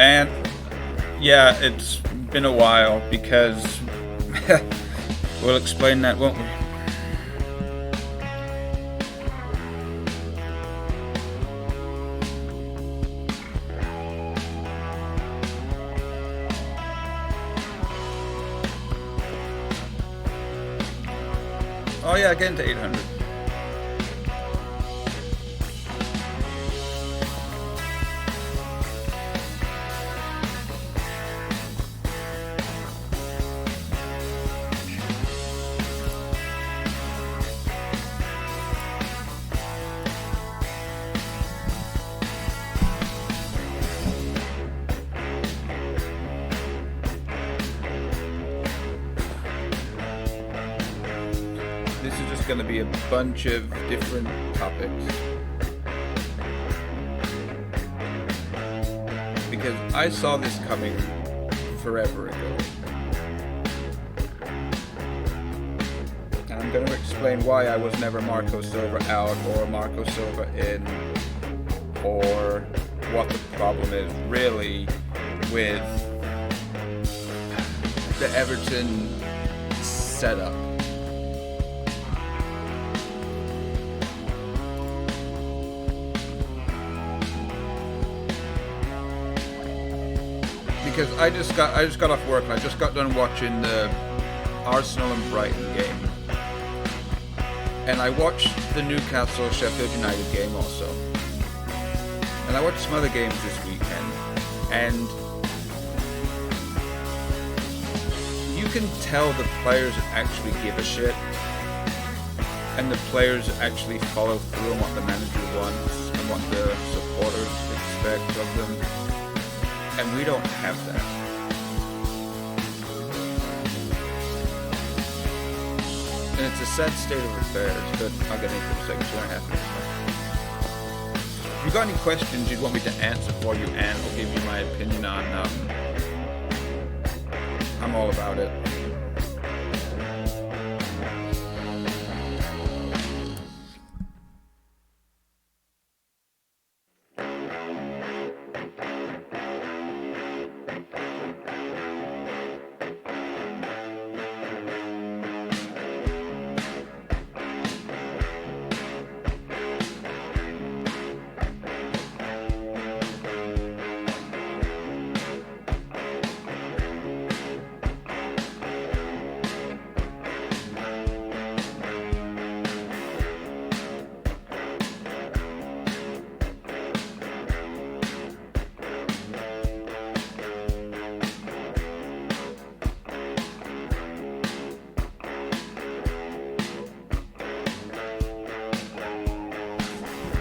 And yeah, it's been a while because we'll explain that, won't we? Oh yeah, getting to 800. This is just going to be a bunch of different topics. Because I saw this coming forever ago. And I'm going to explain why I was never Marco Silva out or Marco Silva in, or what the problem is really with the Everton setup. Because I just got off work and I just got done watching the Arsenal and Brighton game, and I watched the Newcastle Sheffield United game also, and I watched some other games this weekend, and you can tell the players actually give a shit, and the players actually follow through on what the manager wants and what the supporters expect of them. And we don't have that. And it's a sad state of affairs, but I'll get into it in a second. 2.5 minutes left. If you've got any questions you'd want me to answer for you and I'll give you my opinion on, I'm all about it.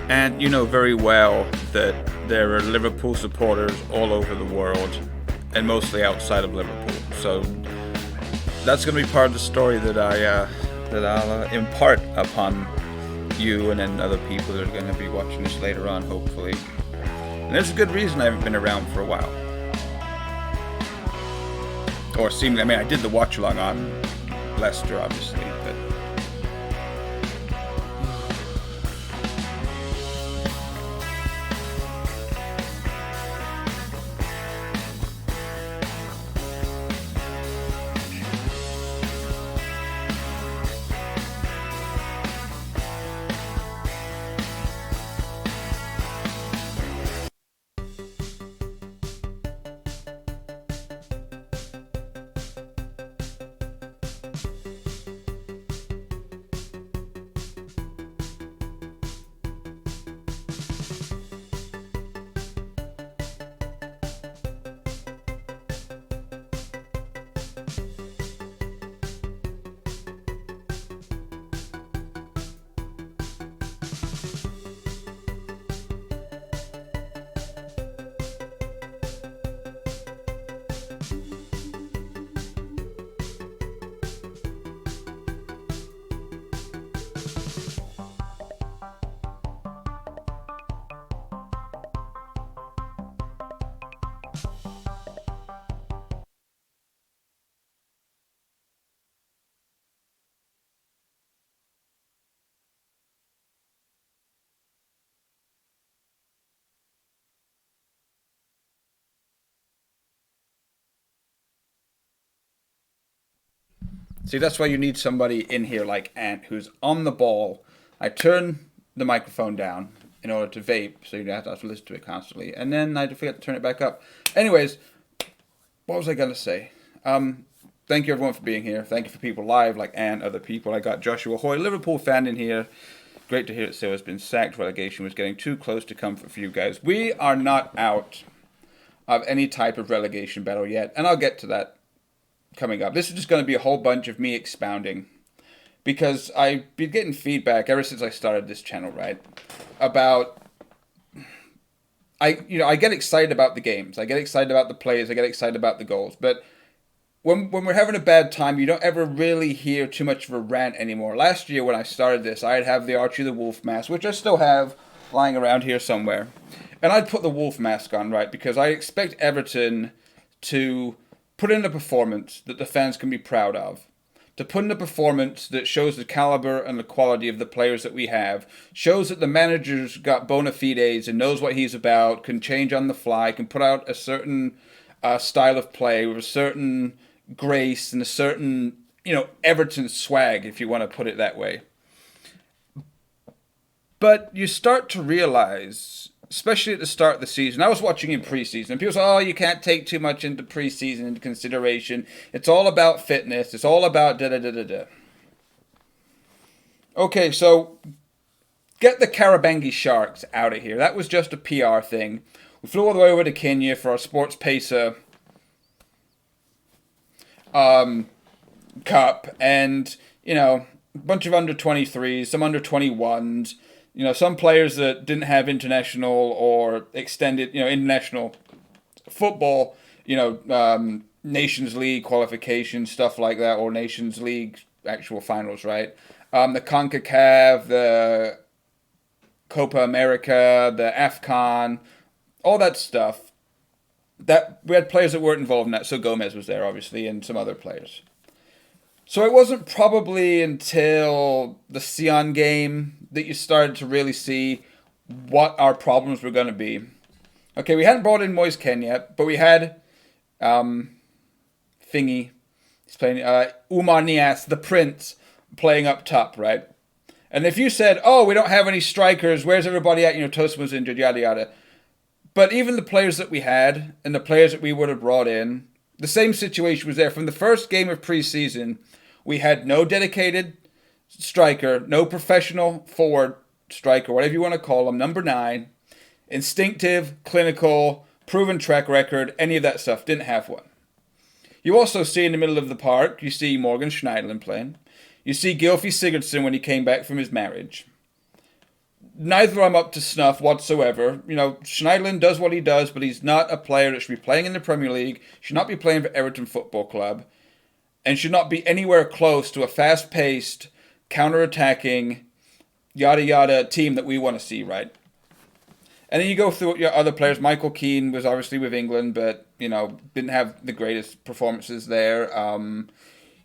And you know very well that there are Liverpool supporters all over the world, and mostly outside of Liverpool. So that's going to be part of the story that I'll impart upon you and then other people that are going to be watching this later on, hopefully. And there's a good reason I haven't been around for a while. Or seemingly, I mean, I did the watch along on Leicester, obviously, but. See, that's why you need somebody in here like Ant, who's on the ball. I turn the microphone down in order to vape, so you don't have to listen to it constantly. And then I forget to turn it back up. Anyways, what was I going to say? Thank you, everyone, for being here. Thank you for people live, like Ant, other people. I got Joshua Hoy, Liverpool fan in here. Great to hear that Sale has been sacked. Relegation was getting too close to comfort for you guys. We are not out of any type of relegation battle yet, and I'll get to that coming up. This is just going to be a whole bunch of me expounding, because I've been getting feedback ever since I started this channel, right, about I get excited about the games, I get excited about the plays, I get excited about the goals, but when we're having a bad time, you don't ever really hear too much of a rant anymore. Last year when I started this, I'd have the Archie the Wolf mask, which I still have lying around here somewhere, and I'd put the wolf mask on, right, because I expect Everton to put in a performance that the fans can be proud of, to put in a performance that shows the caliber and the quality of the players that we have, shows that the manager's got bona fides and knows what he's about, can change on the fly, can put out a certain style of play with a certain grace and a certain, Everton swag, if you want to put it that way. But you start to realize, especially at the start of the season, I was watching in preseason, and people say, oh, you can't take too much into preseason into consideration. It's all about fitness. It's all about da-da-da-da-da. Okay, so get the Karabangi Sharks out of here. That was just a PR thing. We flew all the way over to Kenya for our Sports Pesa Cup, and, a bunch of under-23s, some under-21s, some players that didn't have international or extended, international football, Nations League qualifications, stuff like that, or Nations League actual finals, right? The CONCACAF, the Copa America, the AFCON, all that stuff. That we had players that weren't involved in that. So Gomez was there, obviously, and some other players. So it wasn't probably until the Sion game that you started to really see what our problems were going to be. Okay, we hadn't brought in Moise Kean yet, but we had Thingy. He's playing Oumar Niasse, the Prince, playing up top, right? And if you said, oh, we don't have any strikers, where's everybody at? Tosin was injured, yada, yada. But even the players that we had and the players that we would have brought in, the same situation was there. From the first game of preseason, we had no dedicated striker, no professional forward striker, whatever you want to call him, number 9, instinctive, clinical, proven track record, any of that stuff. Didn't have one. You also see in the middle of the park, you see Morgan Schneiderlin playing. You see Gylfi Sigurdsson when he came back from his marriage. Neither I'm up to snuff whatsoever. Schneiderlin does what he does, but he's not a player that should be playing in the Premier League, should not be playing for Everton Football Club, and should not be anywhere close to a fast-paced, counter-attacking, yada-yada team that we want to see, right? And then you go through your other players. Michael Keane was obviously with England, but, didn't have the greatest performances there.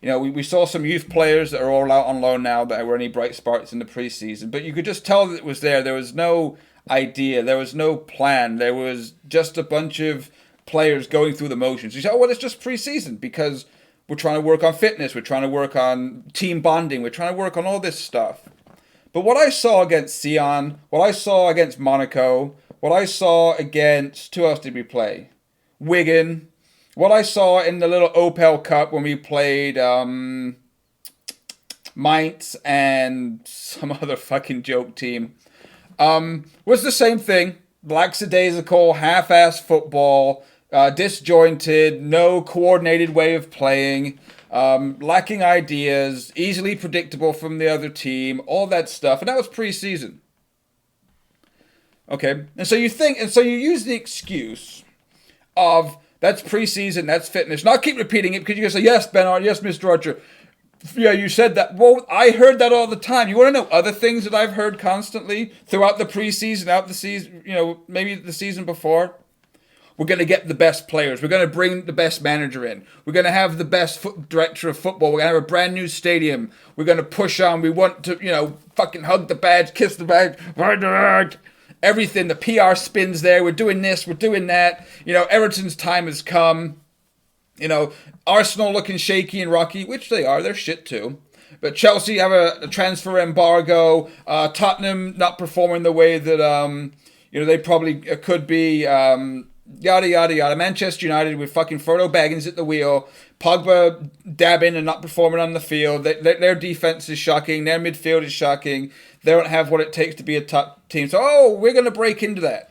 We saw some youth players that are all out on loan now that were any bright sparks in the preseason. But you could just tell that it was there. There was no idea. There was no plan. There was just a bunch of players going through the motions. You say, oh, well, it's just preseason because we're trying to work on fitness. We're trying to work on team bonding. We're trying to work on all this stuff. But what I saw against Sion, what I saw against Monaco, what I saw against, who else did we play? Wigan. What I saw in the little Opel Cup when we played Mainz and some other fucking joke team was the same thing. Lackadaisical, half-ass football, disjointed, no coordinated way of playing, lacking ideas, easily predictable from the other team, all that stuff. And that was preseason. Okay, and so you use the excuse of that's preseason, that's fitness. Not keep repeating it because you're going to say, yes, Bernard, yes, Mr. Archer. Yeah, you said that. Well, I heard that all the time. You want to know other things that I've heard constantly throughout the preseason, out the season, maybe the season before? We're going to get the best players. We're going to bring the best manager in. We're going to have the best director of football. We're going to have a brand new stadium. We're going to push on. We want to, fucking hug the badge, kiss the badge, everything. The PR spins there. We're doing this. We're doing that. Everton's time has come. You know, Arsenal looking shaky and rocky, which they are. They're shit too. But Chelsea have a transfer embargo. Tottenham not performing the way that they probably could be. Yada yada yada. Manchester United with fucking Frodo Baggins at the wheel. Pogba dabbing and not performing on the field. Their defense is shocking. Their midfield is shocking. They don't have what it takes to be a top team. So, we're going to break into that.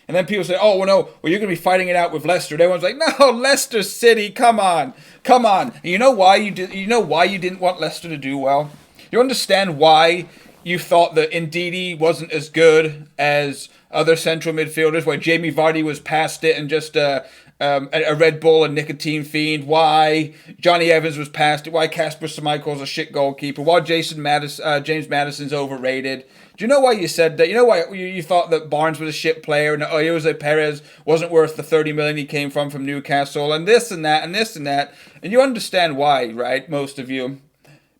And then people say, oh, well, no, well, you're going to be fighting it out with Leicester. And everyone's like, no, Leicester City, come on. And you know why you didn't want Leicester to do well? You understand why you thought that Ndidi wasn't as good as other central midfielders, why Jamie Vardy was past it and just a Red Bull and nicotine fiend, why Johnny Evans was past it, why Kasper Schmeichel's a shit goalkeeper, why James Maddison's overrated. Do you know why you said that? You know why you thought that Barnes was a shit player and Jose Perez wasn't worth the 30 million he came from Newcastle and this and that and this and that? And you understand why, right? Most of you.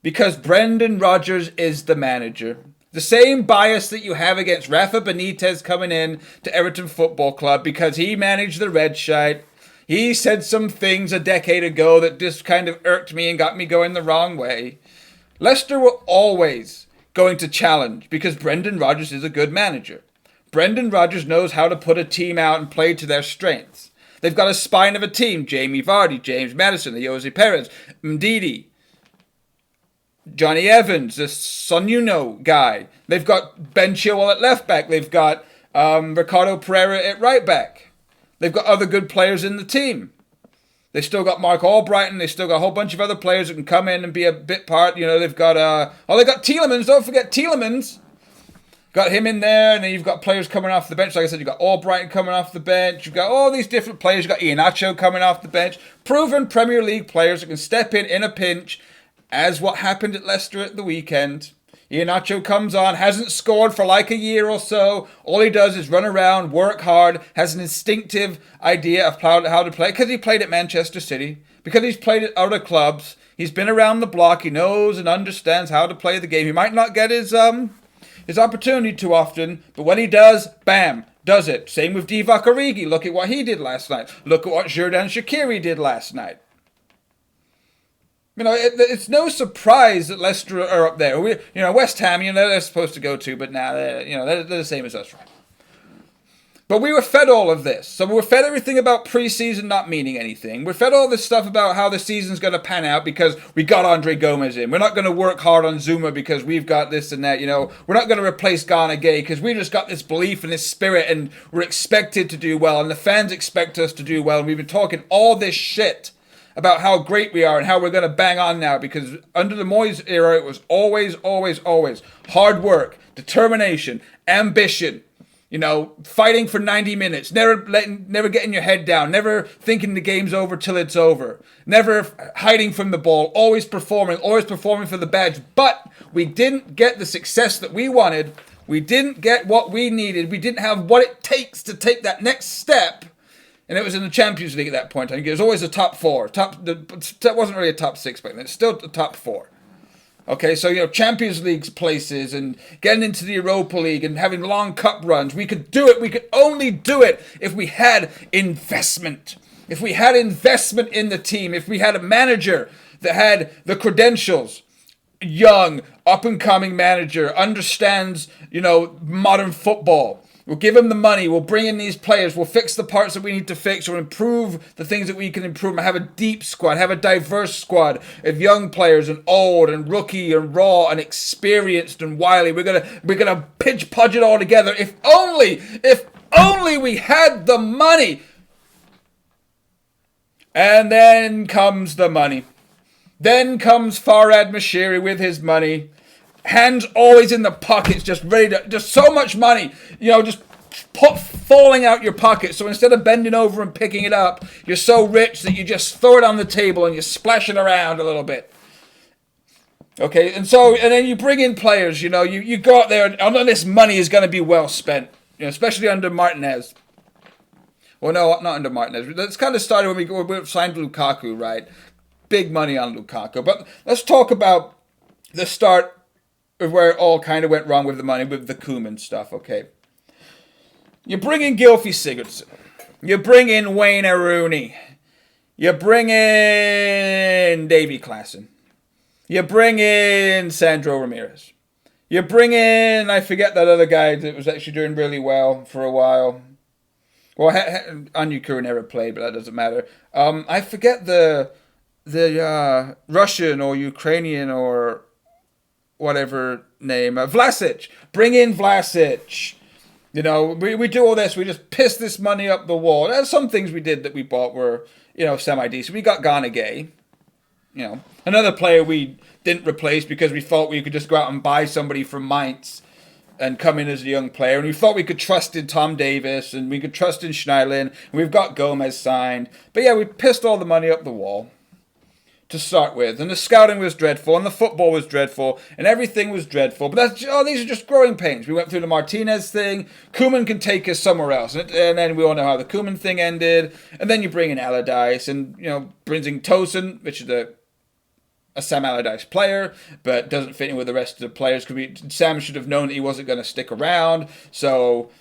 Because Brendan Rodgers is the manager. The same bias that you have against Rafa Benitez coming in to Everton Football Club because he managed the red shite. He said some things a decade ago that just kind of irked me and got me going the wrong way. Leicester were always going to challenge because Brendan Rodgers is a good manager. Brendan Rodgers knows how to put a team out and play to their strengths. They've got a spine of a team. Jamie Vardy, James Maddison, the Jose Perez, Ndidi, Johnny Evans, this Son guy. They've got Ben Chilwell at left back. They've got Ricardo Pereira at right back. They've got other good players in the team. They still got Mark Albrighton. They still got a whole bunch of other players that can come in and be a bit part. You know, they've got they got Tielemans. Don't forget Tielemans. Got him in there, and then you've got players coming off the bench. Like I said, you've got Albrighton coming off the bench. You've got all these different players. You've got Iheanacho coming off the bench. Proven Premier League players that can step in a pinch, as what happened at Leicester at the weekend. Iheanacho comes on, hasn't scored for like a year or so. All he does is run around, work hard, has an instinctive idea of how to play. Because he played at Manchester City. Because he's played at other clubs. He's been around the block. He knows and understands how to play the game. He might not get his opportunity too often. But when he does, bam, does it. Same with Divock Origi. Look at what he did last night. Look at what Xherdan Shaqiri did last night. You know, it's no surprise that Leicester are up there. West Ham, they're supposed to go to, but now they're the same as us, right? But we were fed all of this. So we were fed everything about preseason not meaning anything. We're fed all this stuff about how the season's going to pan out because we got Andre Gomez in. We're not going to work hard on Zuma because we've got this and that, We're not going to replace Gana Gueye because we just got this belief and this spirit and we're expected to do well and the fans expect us to do well. And we've been talking all this shit about how great we are and how we're going to bang on now because under the Moyes era, it was always, always, always hard work, determination, ambition, fighting for 90 minutes, never getting your head down, never thinking the game's over till it's over, never hiding from the ball, always performing for the badge. But we didn't get the success that we wanted. We didn't get what we needed. We didn't have what it takes to take that next step. And it was in the Champions League at that point. I think it was always a top four. That wasn't really a top six back then. It's still the top four. Okay, so, Champions League places and getting into the Europa League and having long cup runs. We could do it. We could only do it if we had investment. If we had investment in the team. If we had a manager that had the credentials. Young, up-and-coming manager. Understands, modern football. We'll give him the money. We'll bring in these players. We'll fix the parts that we need to fix. We'll improve the things that we can improve. Have a deep squad. Have a diverse squad of young players and old and rookie and raw and experienced and wily. We're gonna pudge it all together. If only we had the money. And then comes the money. Then comes Farhad Moshiri with his money. Hands always in the pockets, just ready to, just so much money, just falling out your pocket. So instead of bending over and picking it up, you're so rich that you just throw it on the table and you splash it around a little bit. Okay, and then you bring in players, you go out there and this money is going to be well spent, especially under Martinez. Well, no, not under Martinez. That's kind of started when we signed Lukaku, right? Big money on Lukaku. But let's talk about the start of where it all kind of went wrong with the money, with the Koeman stuff, okay? You bring in Gylfi Sigurdsson. You bring in Wayne Rooney. You bring in Davy Klaassen. You bring in Sandro Ramirez. You bring in, I forget that other guy that was actually doing really well for a while. Well, Onyekuru never played, but that doesn't matter. I forget the Russian or Ukrainian or whatever name. Vlasic. Bring in Vlasic. You know, we do all this. We just piss this money up the wall. There's some things we did that we bought were, you know, semi-decent. We got Ghana Gay. You know, another player we didn't replace because we thought we could just go out and buy somebody from Mainz and come in as a young player. And we thought we could trust in Tom Davis and we could trust in Schneiderlin. And we've got Gomez signed. But yeah, we pissed all the money up the wall to start with. And the scouting was dreadful and the football was dreadful and everything was dreadful. But these are just growing pains. We went through the Martinez thing. Koeman can take us somewhere else. And then we all know how the Koeman thing ended. And then you bring in Allardyce and, you know, brings in Tosin, which is a Sam Allardyce player, but doesn't fit in with the rest of the players. Sam should have known that he wasn't going to stick around. So,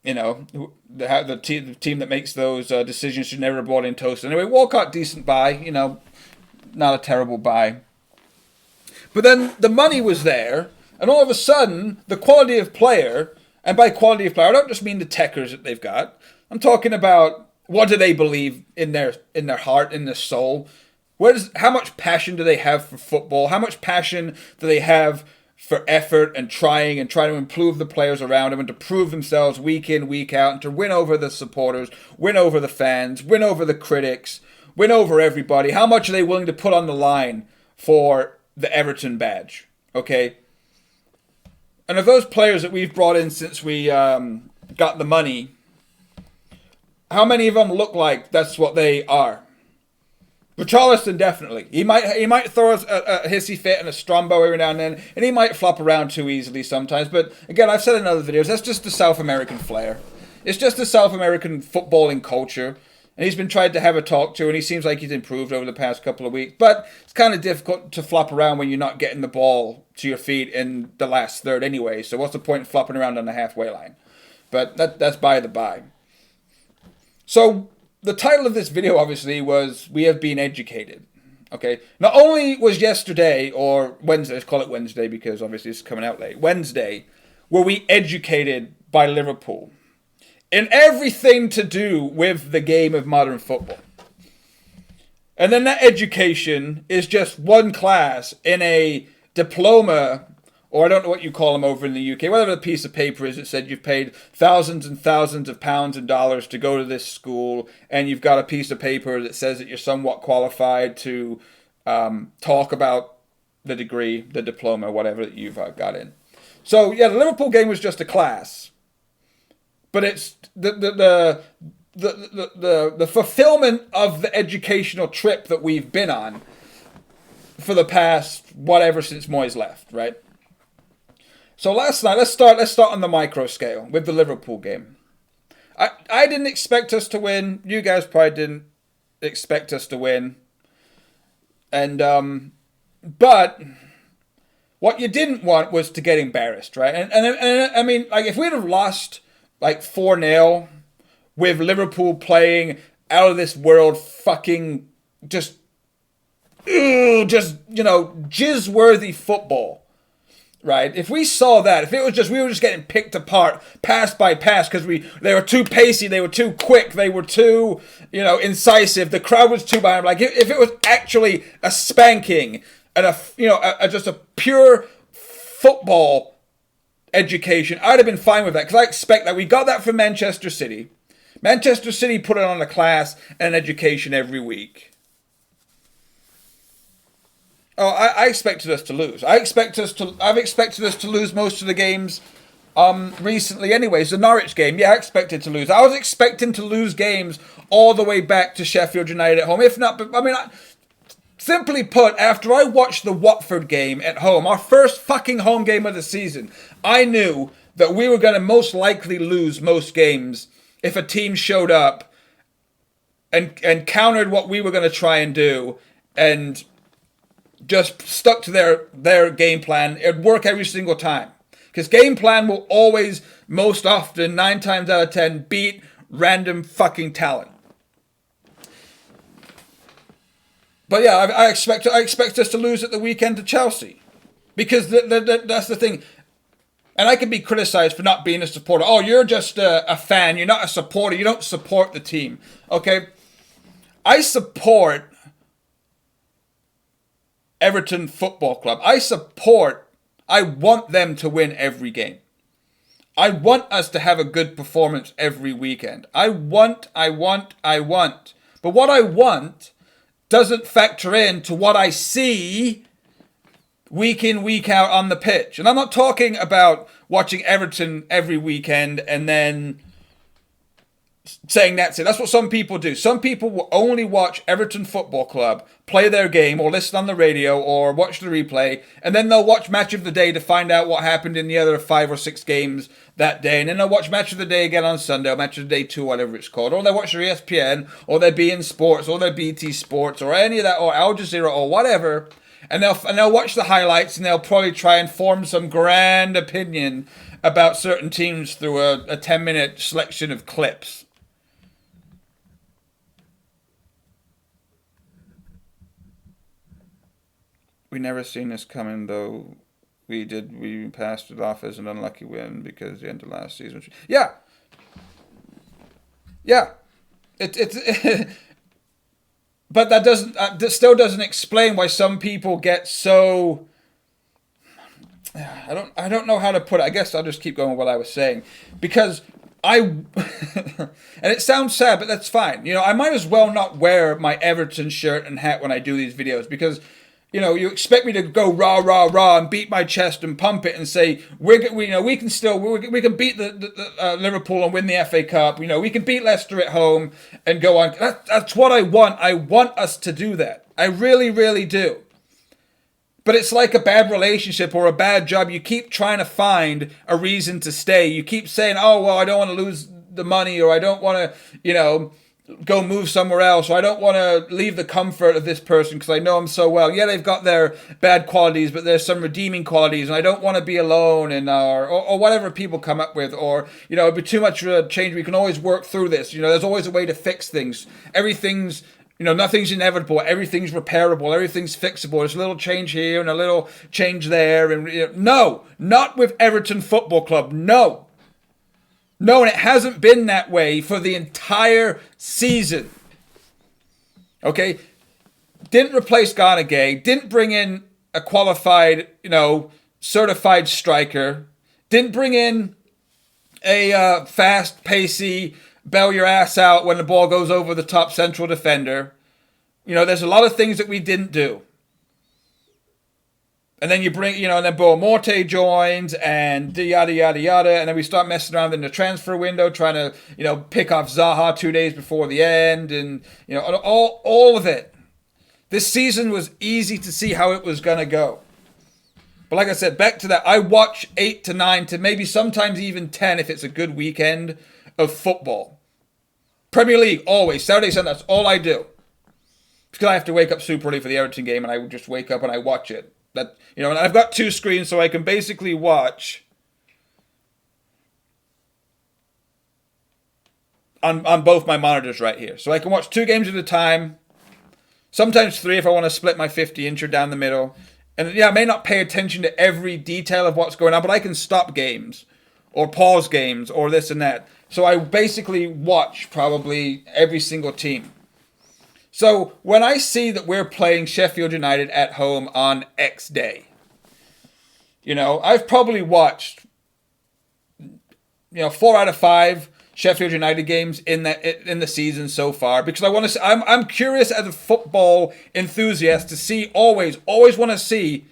you know, the team that makes those decisions should never have brought in Tosin. Anyway, Walcott, decent buy, you know, not a terrible buy. But then the money was there, and all of a sudden, the quality of player, and by quality of player, I don't just mean the techers that they've got. I'm talking about what do they believe in their heart, in their soul. How much passion do they have for football? How much passion do they have for effort and trying to improve the players around them and to prove themselves week in, week out and to win over the supporters, win over the fans, win over the critics, win over everybody? How much are they willing to put on the line for the Everton badge? Okay? And of those players that we've brought in since we got the money, how many of them look like that's what they are? Richarlison, definitely. He might throw a hissy fit and a Strombo every now and then, and he might flop around too easily sometimes. But again, I've said in other videos, that's just the South American flair. It's just the South American footballing culture. And he's been tried to have a talk to, and he seems like he's improved over the past couple of weeks. But it's kind of difficult to flop around when you're not getting the ball to your feet in the last third anyway. So what's the point in flopping around on the halfway line? But that's by the by. So the title of this video, obviously, was We Have Been Educated. Okay? Not only was yesterday, or Wednesday, let's call it Wednesday because obviously it's coming out late. Wednesday, were we educated by Liverpool in everything to do with the game of modern football. And then that education is just one class in a diploma, or I don't know what you call them over in the UK, whatever the piece of paper is that said you've paid thousands and thousands of pounds and dollars to go to this school, and you've got a piece of paper that says that you're somewhat qualified to talk about the degree, the diploma, whatever that you've got in. So, yeah, the Liverpool game was just a class. But it's the fulfillment of the educational trip that we've been on for the past whatever since Moyes left, right? So last night, let's start on the micro scale with the Liverpool game. I didn't expect us to win. You guys probably didn't expect us to win. And but what you didn't want was to get embarrassed, right? And I mean, like if we'd have lost like 4-0 with Liverpool playing out of this world fucking just you know, jizz-worthy football. Right? If we saw that, if it was just, we were just getting picked apart, pass by pass, because they were too pacey, they were too quick, they were too, you know, incisive, the crowd was too behind. Like, if it was actually a spanking and just a pure football education, I'd have been fine with that, because I expect that. We got that from Manchester City. Manchester City put it on a class and an education every week. Oh, I expected us to lose. I've expected us to lose most of the games recently anyways. The Norwich game, yeah, I expected to lose. I was expecting to lose games all the way back to Sheffield United at home. If not, but I mean, simply put, after I watched the Watford game at home, our first fucking home game of the season, I knew that we were going to most likely lose most games if a team showed up and countered what we were going to try and do and just stuck to their game plan. It'd work every single time. Because game plan will always, most often, 9 times out of 10, beat random fucking talent. But yeah, I expect us to lose at the weekend to Chelsea, because that's the thing. And I can be criticized for not being a supporter. Oh, you're just a fan. You're not a supporter. You don't support the team. Okay, I support Everton Football Club. I want them to win every game. I want us to have a good performance every weekend. I want. But what I want doesn't factor into what I see week in, week out on the pitch. And I'm not talking about watching Everton every weekend and then saying that's it. That's what some people do. Some people will only watch Everton Football Club play their game, or listen on the radio, or watch the replay, and then they'll watch Match of the Day to find out what happened in the other 5 or 6 games that day, and then they'll watch Match of the Day again on Sunday, or Match of the Day 2, whatever it's called, or they'll watch their ESPN, or their beIN Sports, or their BT Sports, or any of that, or Al Jazeera, or whatever, and they'll watch the highlights, and they'll probably try and form some grand opinion about certain teams through a 10-minute selection of clips. We never seen this coming, though. We passed it off as an unlucky win because the end of last season. Yeah. But that still doesn't explain why some people get so. I don't know how to put it. I guess I'll just keep going with what I was saying, because and it sounds sad, but that's fine. I might as well not wear my Everton shirt and hat when I do these videos, because you expect me to go rah rah rah and beat my chest and pump it and say we can beat the Liverpool and win the FA Cup. We can beat Leicester at home and go on. That's what I want. I want us to do that. I really, really do. But it's like a bad relationship or a bad job. You keep trying to find a reason to stay. You keep saying, oh, well, I don't want to lose the money, or I don't want to, go move somewhere else, or I don't want to leave the comfort of this person because I know them so well. Yeah, they've got their bad qualities, but there's some redeeming qualities, and I don't want to be alone, and or whatever people come up with, or it'd be too much of a change. We can always work through this. There's always a way to fix things. Everything's nothing's inevitable. Everything's repairable. Everything's fixable. There's a little change here and a little change there, and no, not with Everton Football Club. No. No, and it hasn't been that way for the entire season. Okay? Didn't replace Gana Gay. Didn't bring in a qualified, certified striker. Didn't bring in a fast, pacey, bail your ass out when the ball goes over the top central defender. There's a lot of things that we didn't do. And then you bring, and then Boa Morte joins, and yada, yada, yada. And then we start messing around in the transfer window, trying to, pick off Zaha 2 days before the end. And, all of it. This season was easy to see how it was going to go. But like I said, back to that, I watch 8 to 9 to maybe sometimes even 10 if it's a good weekend of football. Premier League, always. Saturday, Sunday, that's all I do. Because I have to wake up super early for the Everton game, and I just wake up and I watch it. And I've got 2 screens, so I can basically watch on both my monitors right here. So I can watch 2 games at a time, sometimes 3 if I want to split my 50-incher down the middle. And yeah, I may not pay attention to every detail of what's going on, but I can stop games or pause games or this and that. So I basically watch probably every single team. So when I see that we're playing Sheffield United at home on X day, I've probably watched, 4 out of 5 Sheffield United games in the season so far, because I want to. I'm curious as a football enthusiast to see always want to see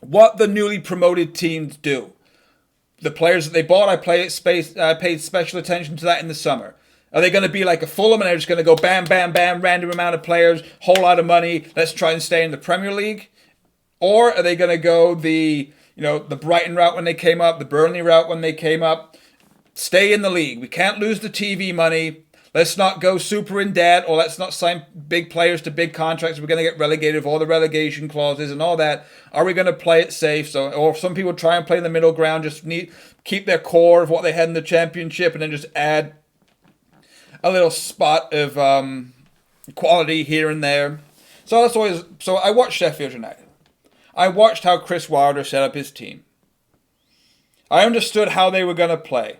what the newly promoted teams do. The players that they bought, I paid special attention to that in the summer. Are they going to be like a Fulham and they're just going to go bam, bam, bam, random amount of players, whole lot of money, let's try and stay in the Premier League? Or are they going to go the Brighton route when they came up, the Burnley route when they came up? Stay in the league. We can't lose the TV money. Let's not go super in debt, or let's not sign big players to big contracts. We're going to get relegated with all the relegation clauses and all that. Are we going to play it safe? Or some people try and play the middle ground, just keep their core of what they had in the Championship, and then just add a little spot of quality here and there. So that's always. So I watched Sheffield United. I watched how Chris Wilder set up his team. I understood how they were going to play,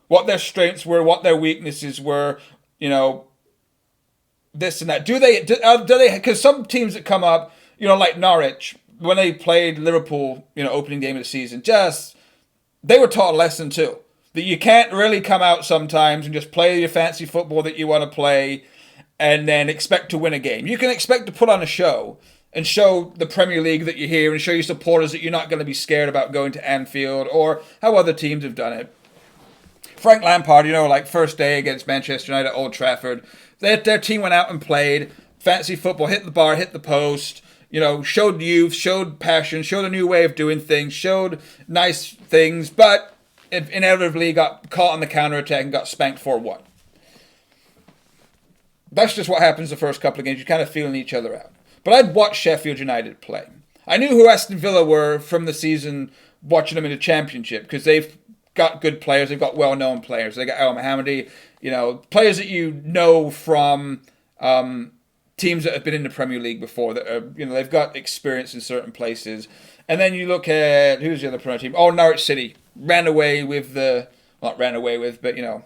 what their strengths were, what their weaknesses were. You know, this and that. Do they? Because some teams that come up, you know, like Norwich, when they played Liverpool, you know, opening game of the season, they were taught a lesson too. That you can't really come out sometimes and just play your fancy football that you want to play and then expect to win a game. You can expect to put on a show and show the Premier League that you're here and show your supporters that you're not going to be scared about going to Anfield or how other teams have done it. Frank Lampard, you know, like first day against Manchester United at Old Trafford, their team went out and played fancy football, hit the bar, hit the post, you know, showed youth, showed passion, showed a new way of doing things, showed nice things, but inevitably got caught on the counter-attack and got spanked 4-1. That's just what happens the first couple of games. You're kind of feeling each other out. But I'd watched Sheffield United play. I knew who Aston Villa were from the season watching them in the Championship because they've got good players. They've got well-known players. They got El Mohammadi, you know, players that you know from teams that have been in the Premier League before. That are, you know, they've got experience in certain places. And then you look at who's the other Premier team? Oh, Norwich City ran away with not ran away with, but you know,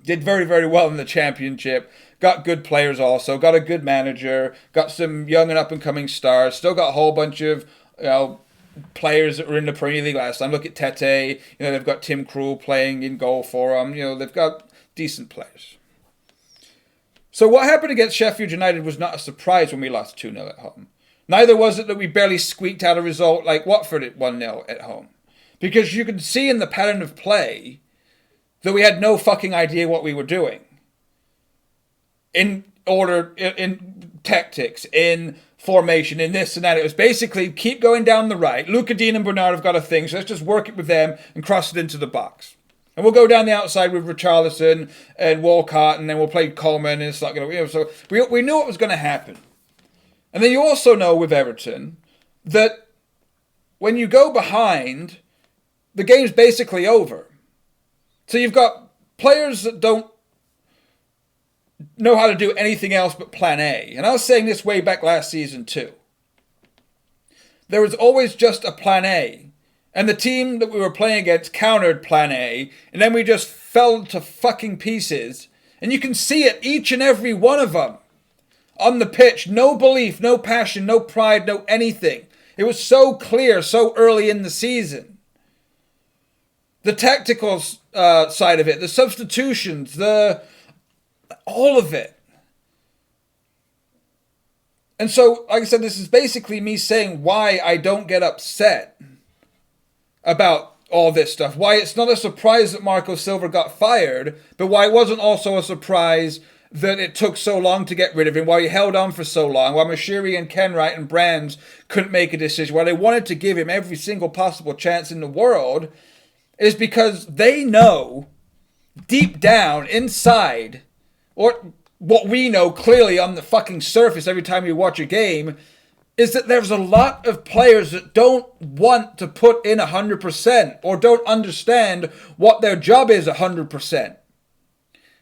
did very, very well in the Championship. Got good players also. Got a good manager. Got some young and up-and-coming stars. Still got a whole bunch of, you know, players that were in the Premier League last time. Look at Tete. You know, they've got Tim Krul playing in goal for them. You know, they've got decent players. So what happened against Sheffield United was not a surprise when we lost 2-0 at home. Neither was it that we barely squeaked out a result like Watford at 1-0 at home. Because you could see in the pattern of play that we had no fucking idea what we were doing. In order, in tactics, in formation, in this and that. It was basically keep going down the right. Luca Dean and Bernard have got a thing, so let's just work it with them and cross it into the box. And we'll go down the outside with Richarlison and Walcott, and then we'll play Coleman, and it's not going to... You know, so we knew what was going to happen. And then you also know with Everton that when you go behind, the game's basically over. So you've got players that don't know how to do anything else but plan A. And I was saying this way back last season too. There was always just a plan A. And the team that we were playing against countered plan A. And then we just fell to fucking pieces. And you can see it, each and every one of them. On the pitch, no belief, no passion, no pride, no anything. It was so clear so early in the season. The tactical side of it, the substitutions, all of it. And so, like I said, this is basically me saying why I don't get upset about all this stuff. Why it's not a surprise that Marco Silva got fired, but why it wasn't also a surprise that it took so long to get rid of him, why he held on for so long, why Moshiri and Kenwright and Brands couldn't make a decision, why they wanted to give him every single possible chance in the world, is because they know deep down inside, or what we know clearly on the fucking surface every time you watch a game, is that there's a lot of players that don't want to put in 100% or don't understand what their job is 100%.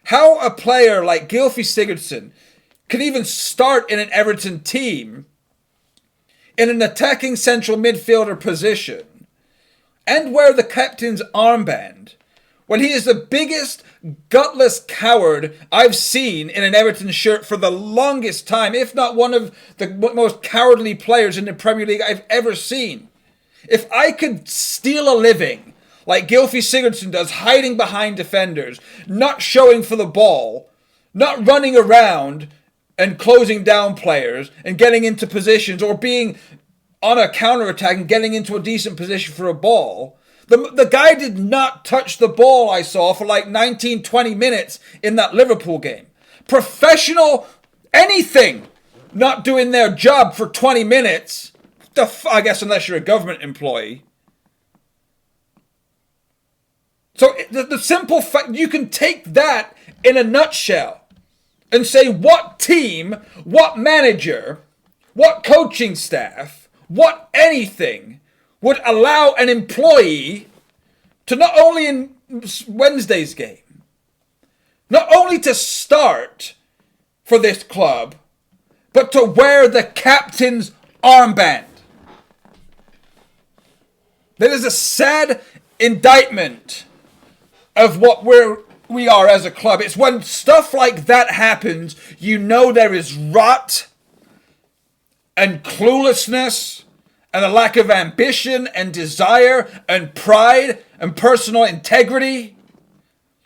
How a player like Gylfi Sigurdsson can even start in an Everton team in an attacking central midfielder position and wear the captain's armband when he is the biggest gutless coward I've seen in an Everton shirt for the longest time, if not one of the most cowardly players in the Premier League I've ever seen. If I could steal a living like Gylfi Sigurdsson does, hiding behind defenders, not showing for the ball, not running around and closing down players and getting into positions or being on a counter-attack and getting into a decent position for a ball. The guy did not touch the ball, I saw, for like 19, 20 minutes in that Liverpool game. Professional anything not doing their job for 20 minutes, I guess unless you're a government employee. So the simple fact, you can take that in a nutshell and say what team, what manager, what coaching staff, what anything would allow an employee to not only in Wednesday's game, not only to start for this club, but to wear the captain's armband. That is a sad indictment of what we are as a club. It's when stuff like that happens, you know there is rot and cluelessness and a lack of ambition and desire and pride and personal integrity.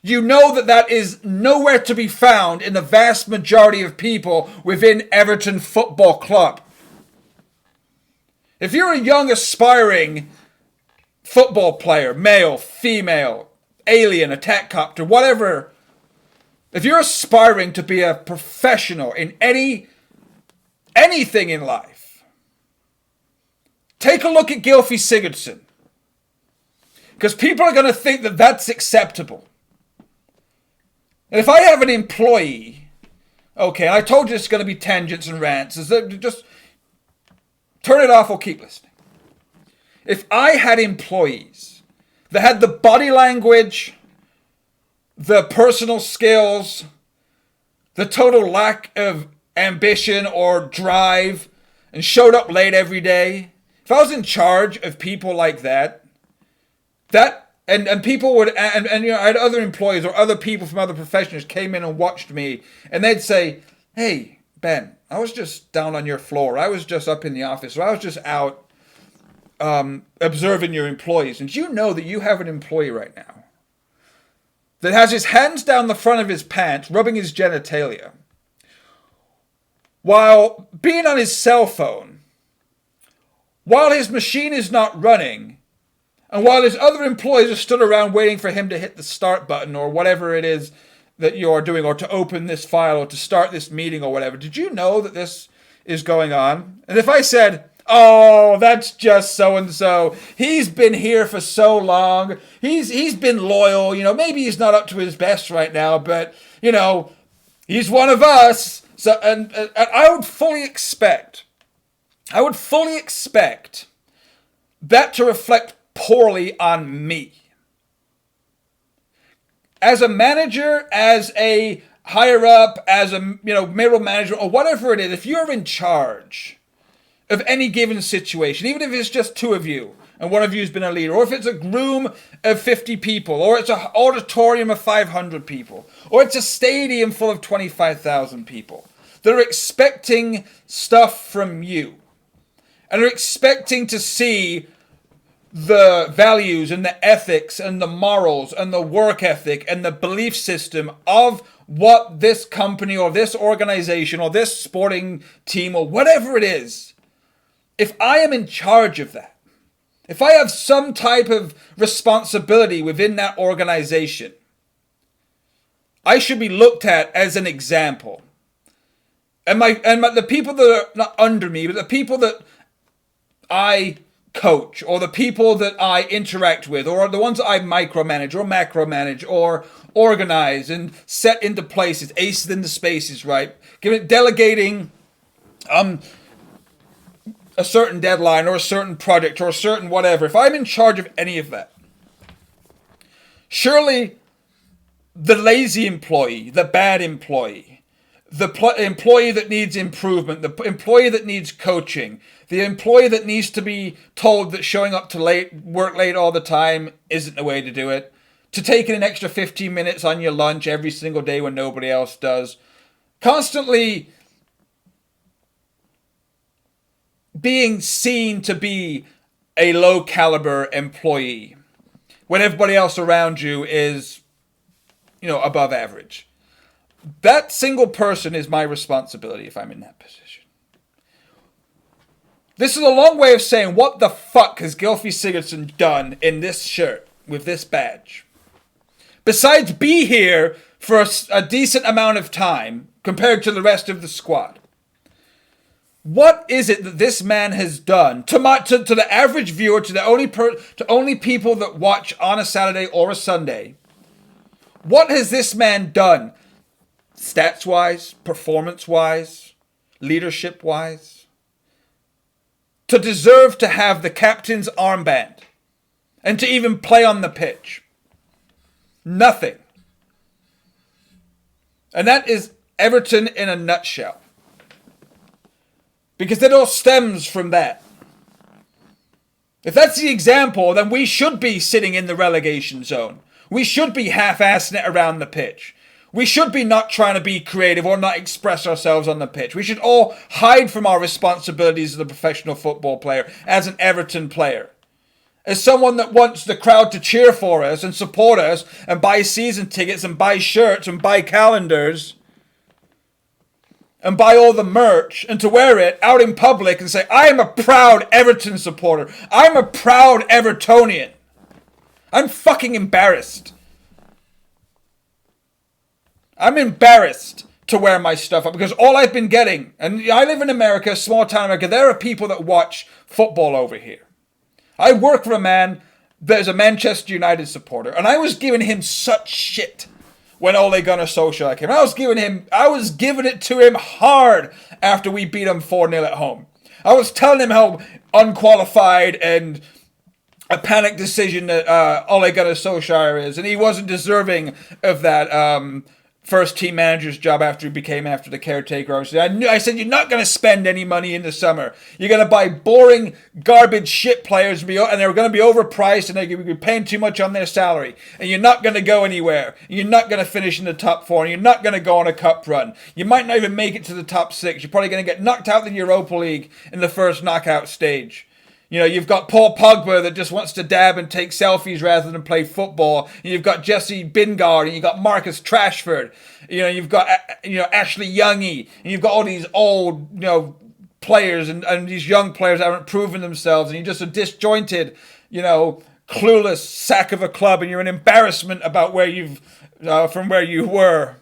You know that is nowhere to be found in the vast majority of people within Everton Football Club. If you're a young aspiring football player, male, female, alien, attack copter, whatever, if you're aspiring to be a professional in anything in life, take a look at Gylfi Sigurdsson. Because people are going to think that that's acceptable. And if I have an employee, okay, and I told you it's going to be tangents and rants, is that just turn it off or keep listening. If I had employees that had the body language, the personal skills, the total lack of ambition or drive, and showed up late every day, if I was in charge of people like that, and people would, and you know, I had other employees or other people from other professions came in and watched me, and they'd say, "Hey, Ben, I was just down on your floor. I was just up in the office, or I was just out observing your employees. And you know that you have an employee right now that has his hands down the front of his pants, rubbing his genitalia, while being on his cell phone, while his machine is not running, and while his other employees are stood around waiting for him to hit the start button or whatever it is that you're doing, or to open this file or to start this meeting or whatever. Did you know that this is going on?" And if I said, "Oh, that's just so-and-so. He's been here for so long. He's been loyal. You know, maybe he's not up to his best right now, but, you know, he's one of us." So, and I would fully expect that to reflect poorly on me. As a manager, as a higher up, as a, you know, middle manager, or whatever it is, if you're in charge of any given situation, even if it's just two of you and one of you's been a leader, or if it's a room of 50 people, or it's an auditorium of 500 people, or it's a stadium full of 25,000 people, they're expecting stuff from you, and are expecting to see the values and the ethics and the morals and the work ethic and the belief system of what this company or this organization or this sporting team or whatever it is. If I am in charge of that, if I have some type of responsibility within that organization, I should be looked at as an example. And the people that are not under me, but the people that I coach, or the people that I interact with, or the ones that I micromanage or macromanage or organize and set into places, aces into spaces, right? Delegating a certain deadline or a certain project or a certain whatever. If I'm in charge of any of that, surely the lazy employee, the bad employee, the employee that needs improvement, the employee that needs coaching, the employee that needs to be told that showing up to work late all the time isn't the way to do it, to taking an extra 15 minutes on your lunch every single day when nobody else does, constantly being seen to be a low caliber employee when everybody else around you is, you know, above average. That single person is my responsibility if I'm in that position. This is a long way of saying, what the fuck has Gylfi Sigurdsson done in this shirt with this badge? Besides be here for a decent amount of time compared to the rest of the squad. What is it that this man has done to the average viewer, to only people that watch on a Saturday or a Sunday? What has this man done, stats-wise, performance-wise, leadership-wise, to deserve to have the captain's armband and to even play on the pitch? Nothing. And that is Everton in a nutshell. Because it all stems from that. If that's the example, then we should be sitting in the relegation zone. We should be half-assing it around the pitch. We should be not trying to be creative or not express ourselves on the pitch. We should all hide from our responsibilities as a professional football player, as an Everton player. As someone that wants the crowd to cheer for us and support us and buy season tickets and buy shirts and buy calendars and buy all the merch and to wear it out in public and say, I am a proud Everton supporter. I'm a proud Evertonian. I'm fucking embarrassed. I'm embarrassed to wear my stuff up because all I've been getting, and I live in America, small town America, there are people that watch football over here. I work for a man that is a Manchester United supporter, and I was giving him such shit when Ole Gunnar Solskjaer came. I was giving it to him hard after we beat him 4-0 at home. I was telling him how unqualified and a panic decision that Ole Gunnar Solskjaer is, and he wasn't deserving of that first team manager's job after the caretaker. I said, you're not going to spend any money in the summer. You're going to buy boring, garbage shit players, and they're going to be overpriced, and they're going to be paying too much on their salary. And you're not going to go anywhere. You're not going to finish in the top 4, and you're not going to go on a cup run. You might not even make it to the top 6. You're probably going to get knocked out in the Europa League in the first knockout stage. You know, you've got Paul Pogba that just wants to dab and take selfies rather than play football. And you've got Jesse Lingard, and you've got Marcus Rashford. You know, you've got, Ashley Youngie. And you've got all these old, players and these young players that haven't proven themselves. And you're just a disjointed, clueless sack of a club. And you're an embarrassment about from where you were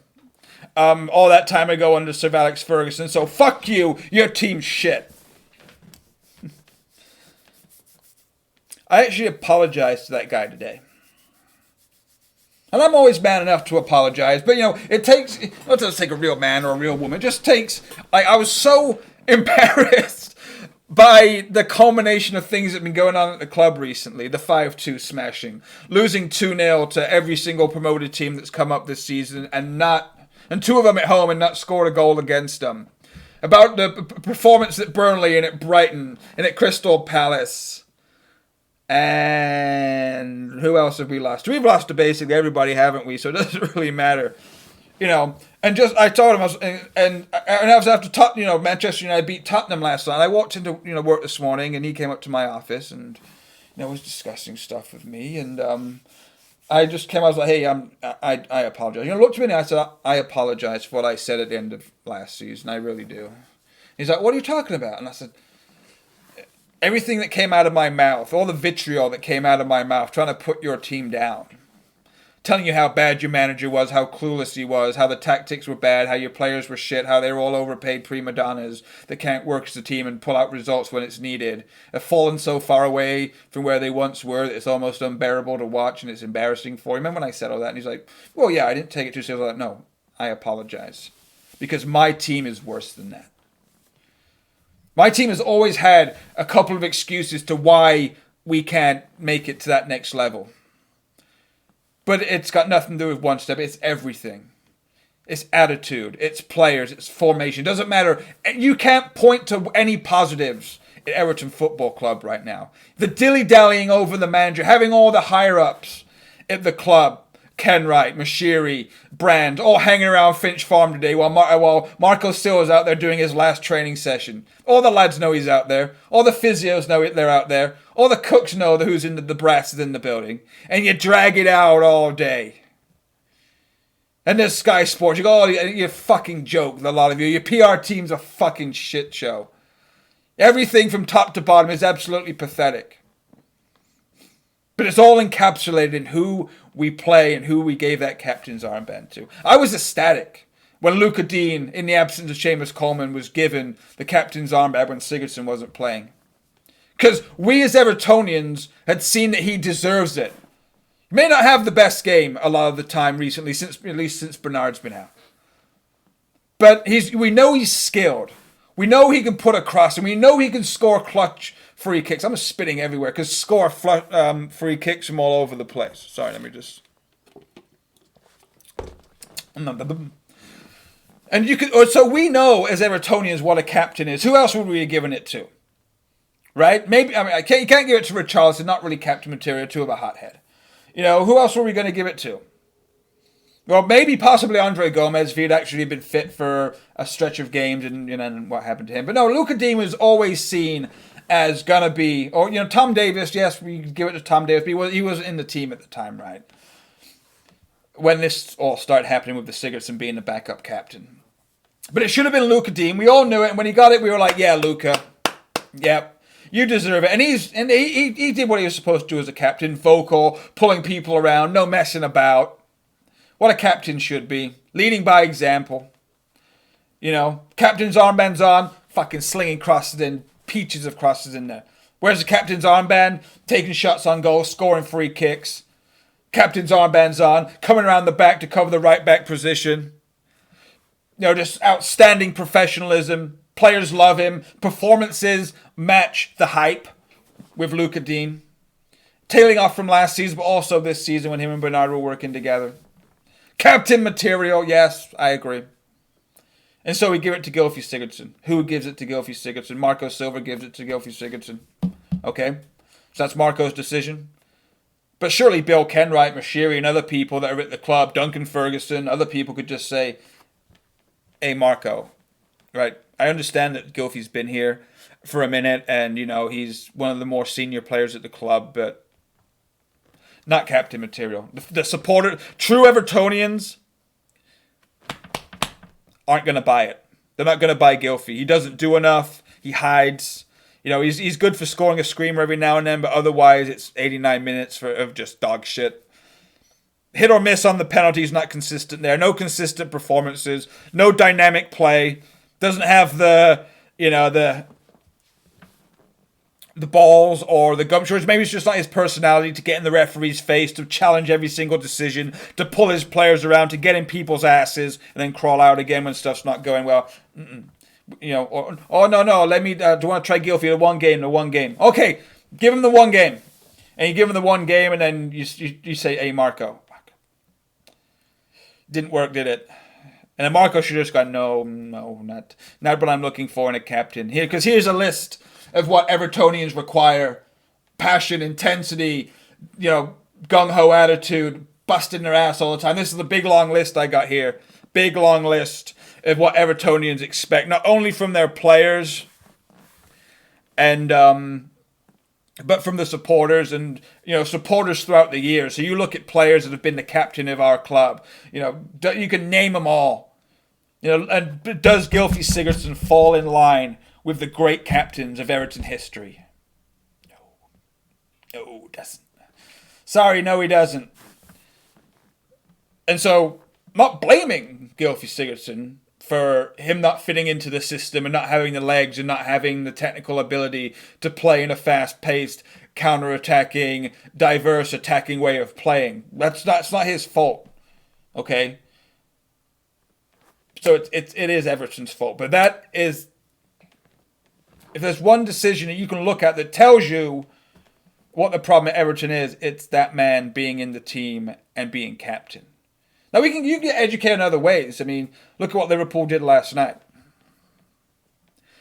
all that time ago under Sir Alex Ferguson. So fuck you. Your team's shit. I actually apologized to that guy today. And I'm always man enough to apologize. But, it doesn't take a real man or a real woman. It just takes... I was so embarrassed by the culmination of things that have been going on at the club recently. The 5-2 smashing. Losing 2-0 to every single promoted team that's come up this season. And 2 of them at home and not scored a goal against them. About the performance at Burnley and at Brighton and at Crystal Palace. And who else have we lost? We've lost to basically everybody, haven't we? So it doesn't really matter, And just I told him I was after Manchester United beat Tottenham last night. I walked into work this morning, and he came up to my office and was discussing stuff with me. And I just came. I was like, hey, I apologize. Looked at me and I said, I apologize for what I said at the end of last season. I really do. He's like, what are you talking about? And I said, everything that came out of my mouth, all the vitriol that came out of my mouth, trying to put your team down. Telling you how bad your manager was, how clueless he was, how the tactics were bad, how your players were shit, how they were all overpaid prima donnas that can't work as a team and pull out results when it's needed. Have fallen so far away from where they once were that it's almost unbearable to watch and it's embarrassing for you. Remember when I said all that? And he's like, well, yeah, I didn't take it too seriously. I was like, no, I apologize. Because my team is worse than that. My team has always had a couple of excuses to why we can't make it to that next level. But it's got nothing to do with one step. It's everything. It's attitude. It's players. It's formation. It doesn't matter. You can't point to any positives at Everton Football Club right now. The dilly-dallying over the manager, having all the higher-ups at the club, Ken Wright, Mashiri, Brand, all hanging around Finch Farm today while Marco Silva's out there doing his last training session. All the lads know he's out there. All the physios know they're out there. All the cooks know who's in the brass is in the building. And you drag it out all day. And there's Sky Sports. You go, you fucking joke, a lot of you. Your PR team's a fucking shit show. Everything from top to bottom is absolutely pathetic. But it's all encapsulated in who we play and who we gave that captain's armband to. I was ecstatic when Luca Dean, in the absence of Seamus Coleman, was given the captain's armband when Sigurdsson wasn't playing. Because we as Evertonians had seen that he deserves it. He may not have the best game a lot of the time recently, at least since Bernard's been out. But we know he's skilled. We know he can put a cross, and we know he can score clutch free kicks. I'm spitting everywhere because score free kicks from all over the place. Sorry, let me just... And you could, so we know as Evertonians what a captain is. Who else would we have given it to? Right? Maybe, I mean, you can't give it to Richarlison, not really captain material, too of a hothead. You know, who else were we going to give it to? Well, maybe possibly Andre Gomez if he'd actually been fit for a stretch of games and what happened to him. But no, Luca Dean was always seen as going to be, or, Tom Davis, yes, we give it to Tom Davis, but he wasn't in the team at the time, right? When this all started happening with the Sigurdsson being the backup captain. But it should have been Luca Dean. We all knew it, and when he got it, we were like, yeah, Luca. Yep. You deserve it. And he did what he was supposed to do as a captain. Vocal, pulling people around, no messing about. What a captain should be. Leading by example. Captain's armband's on, fucking slinging crosses in, peaches of crosses in there. Where's the captain's armband? Taking shots on goal, scoring free kicks. Captain's armband's on, coming around the back to cover the right back position. Just outstanding professionalism. Players love him. Performances match the hype with Luca Dean. Tailing off from last season, but also this season when him and Bernardo were working together. Captain material, yes, I agree. And so we give it to Gylfi Sigurdsson. Who gives it to Gylfi Sigurdsson? Marco Silva gives it to Gylfi Sigurdsson. Okay? So that's Marco's decision. But surely Bill Kenwright, Mashiri, and other people that are at the club, Duncan Ferguson, other people could just say, hey, Marco, right? I understand that Gylfi's been here for a minute and, he's one of the more senior players at the club, but not captain material. The supporter, true Evertonians aren't going to buy it. They're not going to buy Gylfi. He doesn't do enough. He hides. He's good for scoring a screamer every now and then, but otherwise it's 89 minutes of just dog shit. Hit or miss on the penalties, not consistent there. No consistent performances. No dynamic play. Doesn't have the balls or the gumptions. Maybe it's just not his personality to get in the referee's face, to challenge every single decision, to pull his players around, to get in people's asses, and then crawl out again when stuff's not going well. No, let me, do you want to try Gylfi the one game? Okay, give him the one game. And you give him the one game, and then you say, hey, Marco. Didn't work, did it? And then Marco should have just gone, no, not what I'm looking for in a captain. Here, because here's a list of what Evertonians require. Passion, intensity, gung-ho attitude, busting their ass all the time. This is the big, long list I got here. Big, long list of what Evertonians expect, not only from their players and but from the supporters and, supporters throughout the year. So you look at players that have been the captain of our club. You can name them all. And does Gylfi Sigurdsson fall in line with the great captains of Everton history? No, doesn't. Sorry, no, he doesn't. And so, not blaming Gylfi Sigurdsson for him not fitting into the system and not having the legs and not having the technical ability to play in a fast-paced, counter-attacking, diverse attacking way of playing. That's not his fault. Okay? So it is Everton's fault. But that is, if there's one decision that you can look at that tells you what the problem at Everton is, it's that man being in the team and being captain. Now, you can get educated in other ways. I mean, look at what Liverpool did last night.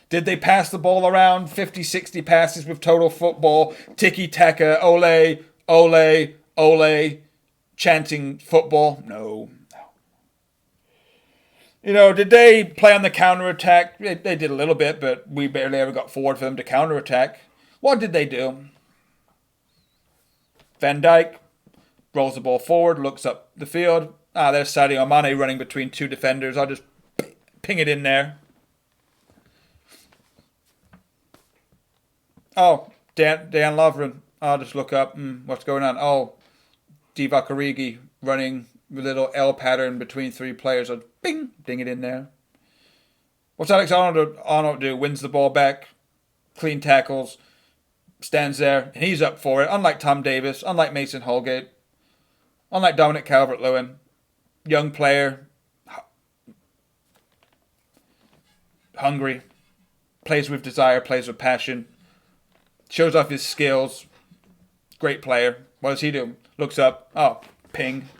Did they pass the ball around 50, 60 passes with total football, tiki-taka, ole, ole, ole, chanting football? No. Did they play on the counter-attack? They did a little bit, but we barely ever got forward for them to counter-attack. What did they do? Van Dijk rolls the ball forward, looks up the field. There's Sadio Mane running between two defenders. I'll just ping it in there. Oh, Dan Lovren. I'll just look up. What's going on? Oh, Divock Origi running with a little L pattern between three players. I'll ding it in there. What's Alex Arnold do? Wins the ball back, clean tackles, stands there, and he's up for it. Unlike Tom Davis, unlike Mason Holgate, unlike Dominic Calvert-Lewin. Young player, hungry, plays with desire, plays with passion, shows off his skills. Great player. What does he do? Looks up. Oh, ping.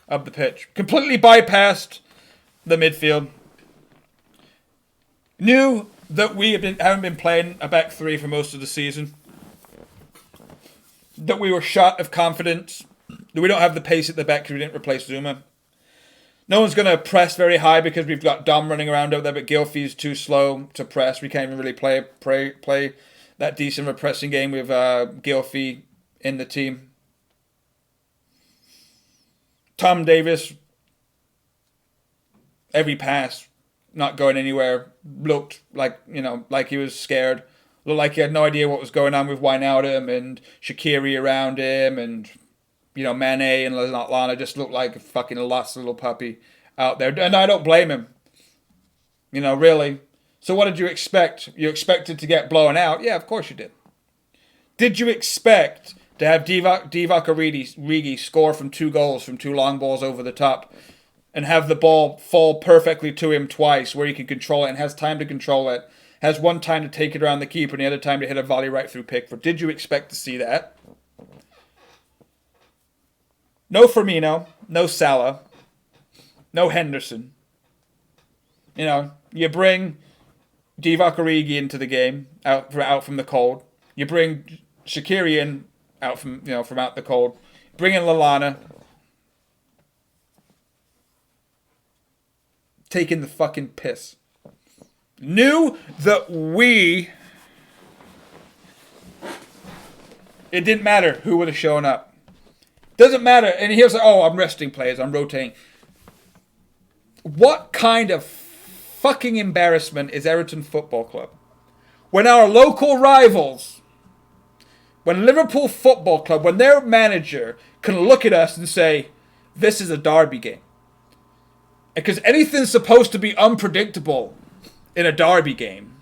Up the pitch. Completely bypassed the midfield. Knew that we haven't been playing a back three for most of the season. That we were short of confidence. That we don't have the pace at the back because we didn't replace Zuma. No one's going to press very high because we've got Dom running around out there, but Gylfi's too slow to press. We can't even really play that decent of a pressing game with Gylfi in the team. Tom Davis, every pass, not going anywhere, looked like, like he was scared. Looked like he had no idea what was going on with Wijnaldum and Shaqiri around him, and Mane and Lallana just looked like a fucking lost little puppy out there. And I don't blame him. Really. So what did you expect? You expected to get blown out? Yeah, of course you did. Did you expect to have Divock Origi score from 2 goals from 2 long balls over the top and have the ball fall perfectly to him twice where he can control it and has time to control it, has one time to take it around the keeper and the other time to hit a volley right through Pickford? Did you expect to see that? No Firmino, no Salah, no Henderson. You bring Divock Origi into the game, out from the cold. You bring Shaqiri in out from out the cold. Bring in Lallana. Taking the fucking piss. Knew that it didn't matter who would have shown up. Doesn't matter. And here's I'm resting players. I'm rotating. What kind of fucking embarrassment is Everton Football Club? When our local rivals, when Liverpool Football Club, when their manager can look at us and say, this is a derby game. Because anything's supposed to be unpredictable in a derby game.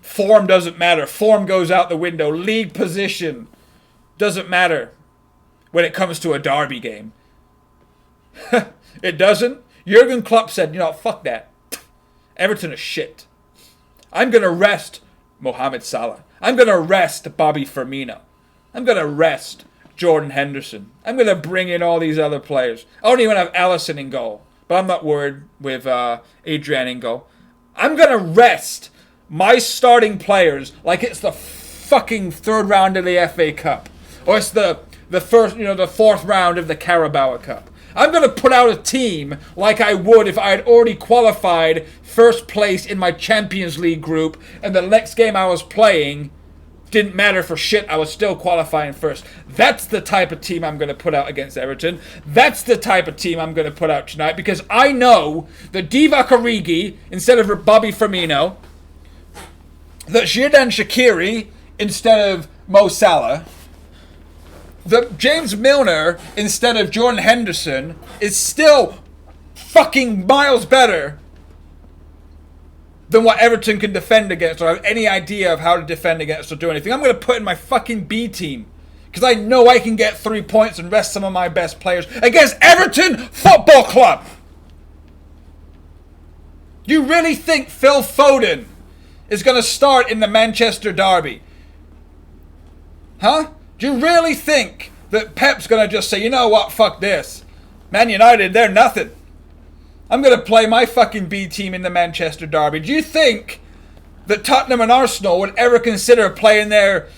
Form doesn't matter. Form goes out the window. League position doesn't matter when it comes to a derby game. It doesn't. Jurgen Klopp said, fuck that. Everton is shit. I'm going to rest Mohamed Salah. I'm going to rest Bobby Firmino. I'm going to rest Jordan Henderson. I'm going to bring in all these other players. I don't even have Alisson in goal, but I'm not worried with Adrian in goal. I'm going to rest my starting players like it's the fucking 3rd round of the FA Cup. Or it's the first, the 4th round of the Carabao Cup. I'm going to put out a team like I would if I had already qualified first place in my Champions League group and the next game I was playing didn't matter for shit. I was still qualifying first. That's the type of team I'm going to put out against Everton. That's the type of team I'm going to put out tonight because I know that Divock Origi instead of Bobby Firmino, that Xherdan Shaqiri instead of Mo Salah, that James Milner instead of Jordan Henderson is still fucking miles better than what Everton can defend against or have any idea of how to defend against or do anything. I'm going to put in my fucking B team because I know I can get 3 points and rest some of my best players against Everton Football Club. You really think Phil Foden is going to start in the Manchester derby? Huh? Do you really think that Pep's going to just say, you know what, fuck this. Man United, they're nothing. I'm going to play my fucking B team in the Manchester derby. Do you think that Tottenham and Arsenal would ever consider playing their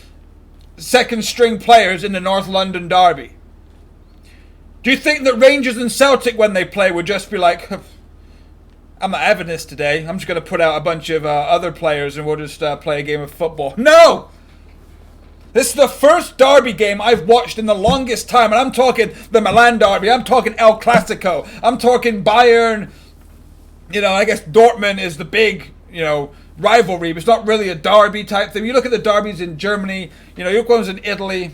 second string players in the North London derby? Do you think that Rangers and Celtic when they play would just be like, I'm not having this today. I'm just going to put out a bunch of other players and we'll just play a game of football. No! This is the first derby game I've watched in the longest time. And I'm talking the Milan derby. I'm talking El Clasico. I'm talking Bayern. I guess Dortmund is the big, rivalry. But it's not really a derby type thing. You look at the derbies in Germany. You look ones in Italy.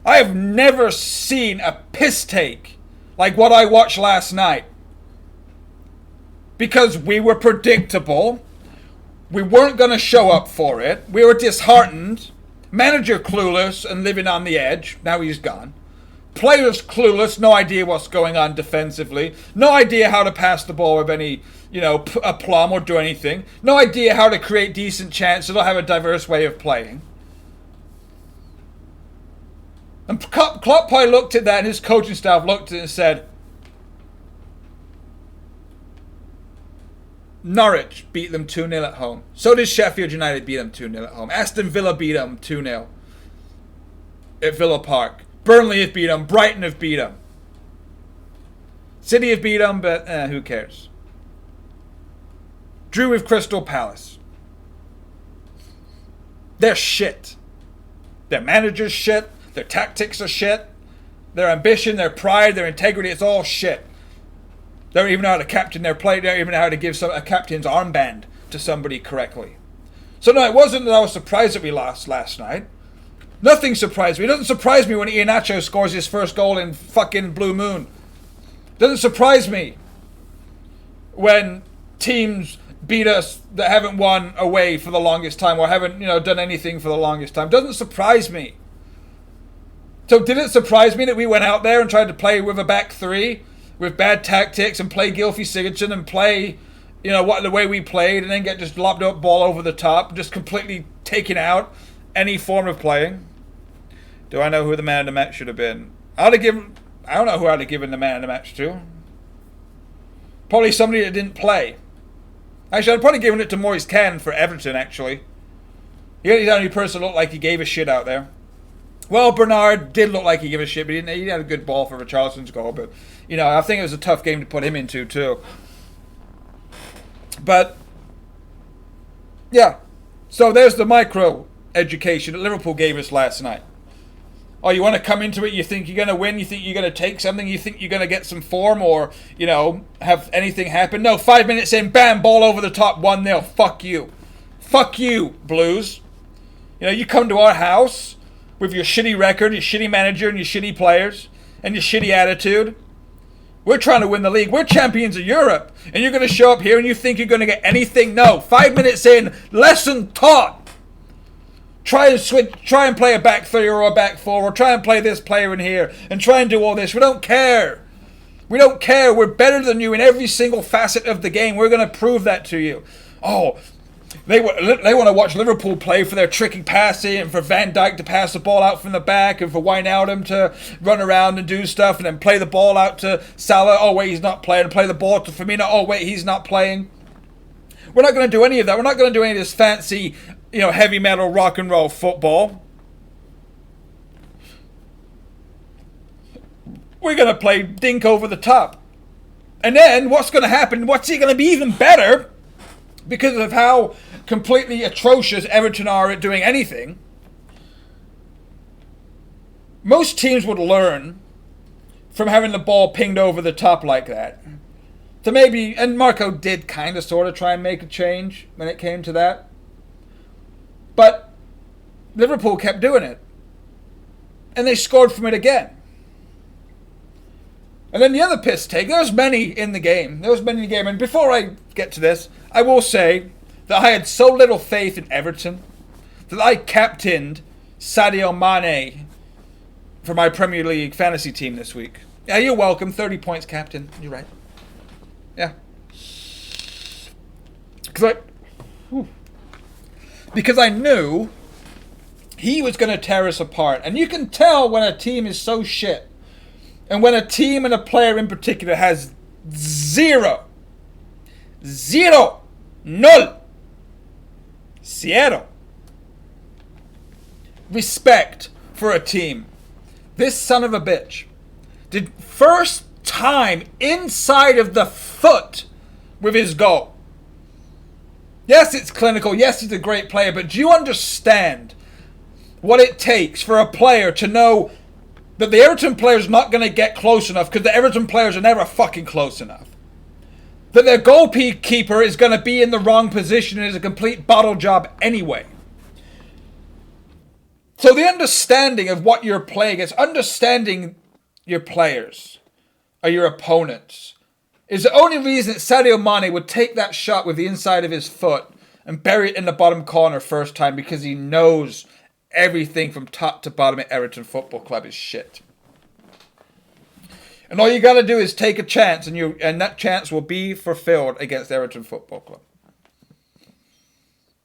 I have never seen a piss take like what I watched last night. Because we were predictable. We weren't going to show up for it. We were disheartened. Manager clueless and living on the edge. Now he's gone. Players clueless. No idea what's going on defensively. No idea how to pass the ball with any, aplomb or do anything. No idea how to create decent chances or have a diverse way of playing. And Klopp probably looked at that and his coaching staff looked at it and said, Norwich beat them 2-0 at home. So did Sheffield United beat them 2-0 at home. Aston Villa beat them 2-0 at Villa Park. Burnley have beat them. Brighton have beat them. City have beat them, but who cares? Drew with Crystal Palace. They're shit. Their manager's shit. Their tactics are shit. Their ambition, their pride, their integrity, it's all shit. They don't even know how to captain their play. They don't even know how to give a captain's armband to somebody correctly. So no, it wasn't that I was surprised that we lost last night. Nothing surprised me. It doesn't surprise me when Iheanacho scores his first goal in fucking Blue Moon. It doesn't surprise me when teams beat us that haven't won away for the longest time or haven't, done anything for the longest time. It doesn't surprise me. So did it surprise me that we went out there and tried to play with a back three with bad tactics and play Gylfi Sigurdsson and play, the way we played and then get just lobbed up ball over the top, just completely taking out any form of playing? Do I know who the man of the match should have been? I don't know who I'd have given the man of the match to. Probably somebody that didn't play. Actually, I'd probably given it to Maurice Cann for Everton, actually. He's the only person that looked like he gave a shit out there. Well, Bernard did look like he gave a shit, but he had a good ball for Richarlison's goal. But, I think it was a tough game to put him into, too. But, yeah. So there's the micro education that Liverpool gave us last night. Oh, you want to come into it, you think you're going to win, you think you're going to take something, you think you're going to get some form or, have anything happen. No, 5 minutes in, bam, ball over the top, 1-0. Fuck you. Fuck you, Blues. You come to our house with your shitty record, your shitty manager, and your shitty players, and your shitty attitude. We're trying to win the league. We're champions of Europe. And you're going to show up here and you think you're going to get anything? No. 5 minutes in, lesson taught. Try and play a back three or a back four, or try and play this player in here, and try and do all this. We don't care. We don't care. We're better than you in every single facet of the game. We're going to prove that to you. Oh, they want to watch Liverpool play for their tricky passing, and for Van Dijk to pass the ball out from the back, and for Wijnaldum to run around and do stuff, and then play the ball out to Salah. Oh, wait, he's not playing. And play the ball to Firmino. Oh, wait, he's not playing. We're not going to do any of that. We're not going to do any of this fancy, heavy metal rock and roll football. We're going to play dink over the top. And then what's going to happen? What's he going to be even better because of how completely atrocious Everton are at doing anything? Most teams would learn from having the ball pinged over the top like that. So maybe, and Marco did kind of sort of try and make a change when it came to that. But Liverpool kept doing it. And they scored from it again. And then the other piss take, there was many in the game. And before I get to this, I will say that I had so little faith in Everton that I captained Sadio Mane for my Premier League fantasy team this week. Yeah, you're welcome. 30 points, captain. You're right. Yeah. Because I knew he was going to tear us apart. And you can tell when a team is so shit. And when a team and a player in particular has zero, null, zero respect for a team. This son of a bitch did first time inside of the foot with his goal. Yes, it's clinical. Yes, he's a great player. But do you understand what it takes for a player to know that the Everton player's not going to get close enough, because the Everton players are never fucking close enough? That their goalkeeper is going to be in the wrong position and is a complete bottle job anyway. So the understanding of what you're playing is understanding your players or your opponents is the only reason that Sadio Mane would take that shot with the inside of his foot and bury it in the bottom corner first time, because he knows everything from top to bottom at Everton Football Club is shit. And all you got to do is take a chance, and that chance will be fulfilled against Everton Football Club.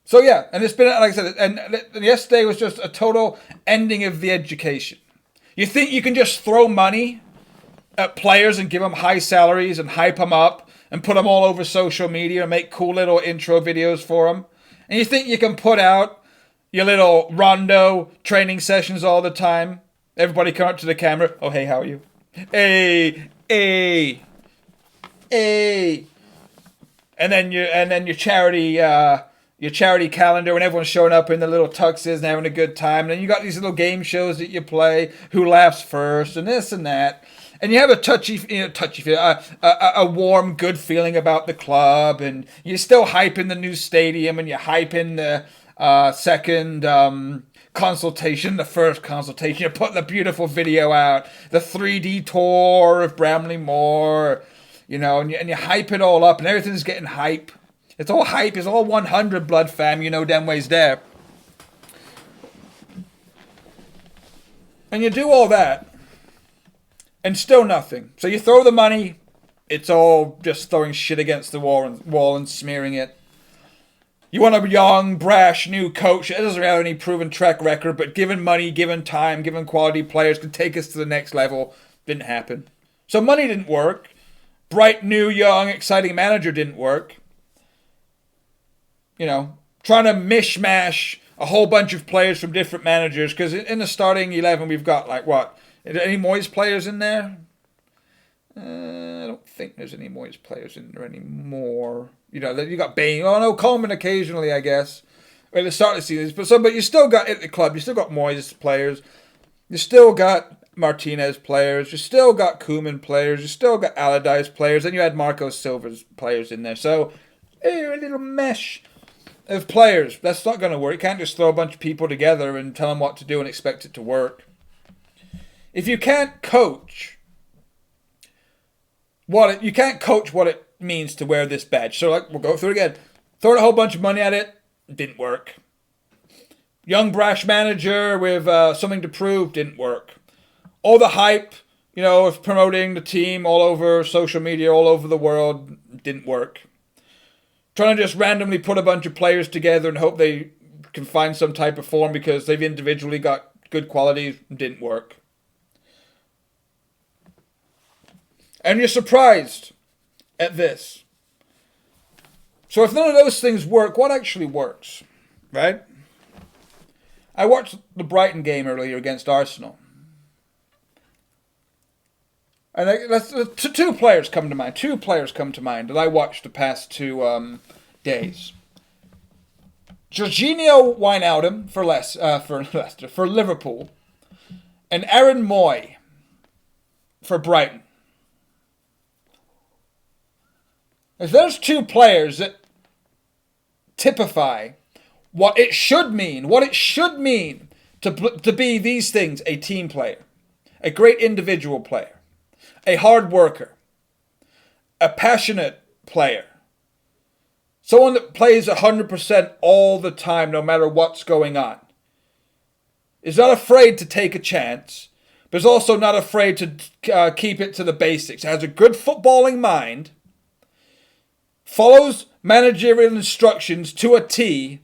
So yeah, and it's been, like I said, and yesterday was just a total ending of the education. You think you can just throw money at players and give them high salaries and hype them up and put them all over social media and make cool little intro videos for them. And you think you can put out your little rondo training sessions all the time. Everybody come up to the camera. Oh, hey, how are you? Hey. And then your charity calendar when everyone's showing up in the little tuxes and having a good time. And then you got these little game shows that you play, who laughs first, and this and that. And you have a warm, good feeling about the club, and you're still hyping the new stadium, and you're hyping the second consultation, the first consultation. You're putting the beautiful video out, the 3D tour of Bramley Moor, and you hype it all up, and everything's getting hype. It's all hype. It's all 100 blood fam. Damn ways there. And you do all that. And still nothing. So you throw the money. It's all just throwing shit against the wall and smearing it. You want a young, brash, new coach that doesn't have any proven track record, but given money, given time, given quality players, could take us to the next level. Didn't happen. So money didn't work. Bright, new, young, exciting manager didn't work. Trying to mishmash a whole bunch of players from different managers. Because in the starting 11, we've got, any Moyes players in there? I don't think there's any Moyes players in there anymore. You got Bain. Oh, no, Coleman occasionally, I guess. At the start of the season. But you still got at the club. You still got Moyes players. You still got Martinez players. You still got Koeman players. You still got Allardyce players. And you had Marco Silva's players in there. So, a little mesh of players. That's not going to work. You can't just throw a bunch of people together and tell them what to do and expect it to work. If you can't coach what it means to wear this badge. So we'll go through it again. Throwing a whole bunch of money at it, didn't work. Young brash manager with something to prove, didn't work. All the hype, of promoting the team all over social media, all over the world, didn't work. Trying to just randomly put a bunch of players together and hope they can find some type of form because they've individually got good qualities, didn't work. And you're surprised at this. So if none of those things work, what actually works? Right? I watched the Brighton game earlier against Arsenal. And two players come to mind. Two players come to mind that I watched the past 2 days. Georginio Wijnaldum for Liverpool, and Aaron Moy for Brighton. If there's two players that typify what it should mean to be these things: a team player, a great individual player, a hard worker, a passionate player, someone that plays 100% all the time no matter what's going on, is not afraid to take a chance, but is also not afraid to keep it to the basics, has a good footballing mind, follows managerial instructions to a T,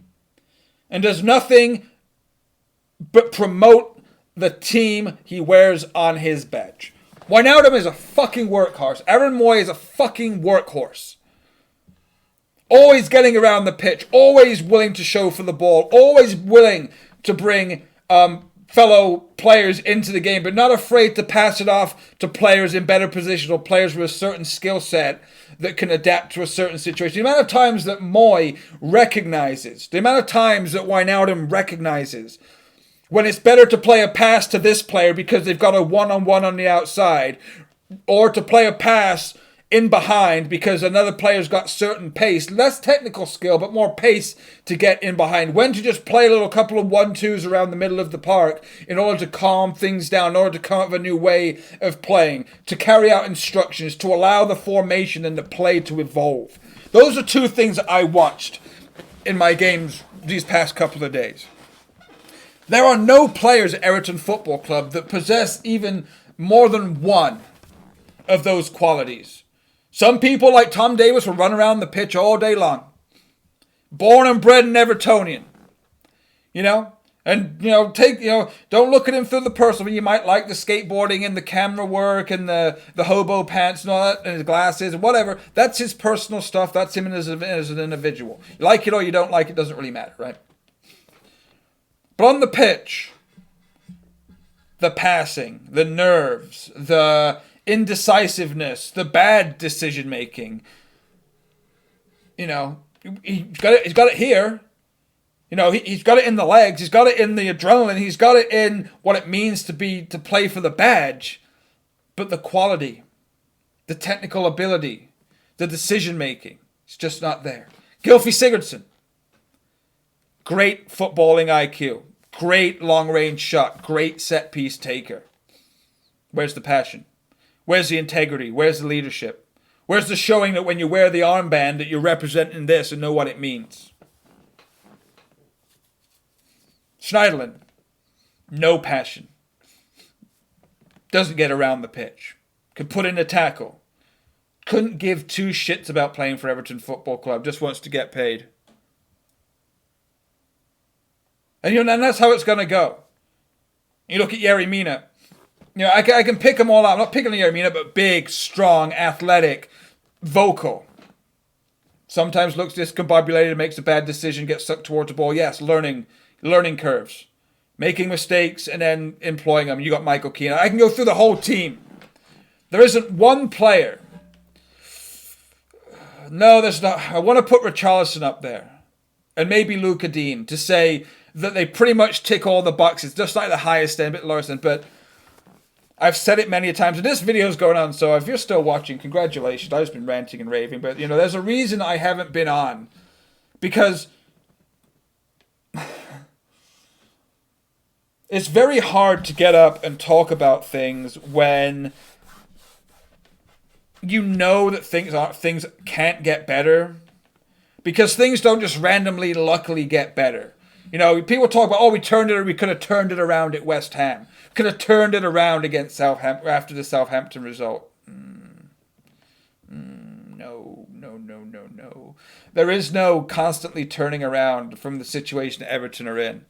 and does nothing but promote the team he wears on his badge. Wijnaldum is a fucking workhorse. Aaron Moy is a fucking workhorse. Always getting around the pitch. Always willing to show for the ball. Always willing to bring fellow players into the game, but not afraid to pass it off to players in better position or players with a certain skill set that can adapt to a certain situation. The amount of times that Moy recognizes, the amount of times that Wijnaldum recognizes when it's better to play a pass to this player because they've got a one-on-one on the outside, or to play a pass in behind because another player's got certain pace, less technical skill, but more pace to get in behind. When to just play a little couple of 1-2s around the middle of the park in order to calm things down, in order to come up with a new way of playing, to carry out instructions, to allow the formation and the play to evolve. Those are two things that I watched in my games these past couple of days. There are no players at Everton Football Club that possess even more than one of those qualities. Some people like Tom Davis will run around the pitch all day long. Born and bred an Evertonian. And And, don't look at him through the personal. You might like the skateboarding and the camera work and the hobo pants and all that, and his glasses and whatever. That's his personal stuff. That's him as an individual. You like it or you don't like it, doesn't really matter, right? But on the pitch, the passing, the nerves, the indecisiveness, the bad decision making, he's got it here. He's got it in the legs, he's got it in the adrenaline, he's got it in what it means to play for the badge. But the quality, the technical ability, the decision making, it's just not there. Gylfi Sigurdsson, great footballing IQ, great long range shot, great set piece taker. Where's the passion? Where's the integrity? Where's the leadership? Where's the showing that when you wear the armband that you're representing this and know what it means? Schneiderlin, no passion. Doesn't get around the pitch. Could put in a tackle. Couldn't give two shits about playing for Everton Football Club. Just wants to get paid. And and that's how it's going to go. You look at Yerry Mina. I can pick them all out. I'm not picking on Yerry Mina, but big, strong, athletic, vocal. Sometimes looks discombobulated, makes a bad decision, gets sucked towards the ball. Yes, learning curves. Making mistakes and then employing them. You got Michael Keane. I can go through the whole team. There isn't one player. No, there's not. I want to put Richarlison up there. And maybe Luca Dean to say that they pretty much tick all the boxes. Just like the highest end, a bit lowest end. But I've said it many times. And this video's going on, so if you're still watching, congratulations. I've just been ranting and raving. But, there's a reason I haven't been on. Because it's very hard to get up and talk about things when you know that things can't get better, because things don't just randomly, luckily get better. People talk about, we could have turned it around at West Ham, could have turned it around against Southampton after the Southampton result. No. There is no constantly turning around from the situation Everton are in.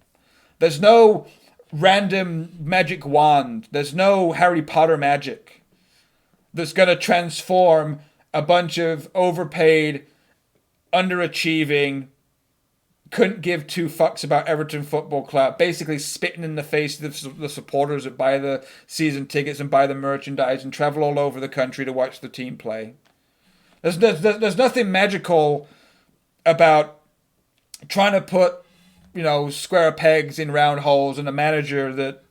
There's no random magic wand. There's no Harry Potter magic that's going to transform a bunch of overpaid, underachieving, couldn't give two fucks about Everton Football Club, basically spitting in the face of the supporters that buy the season tickets and buy the merchandise and travel all over the country to watch the team play. There's nothing magical about trying to put square pegs in round holes, and a manager that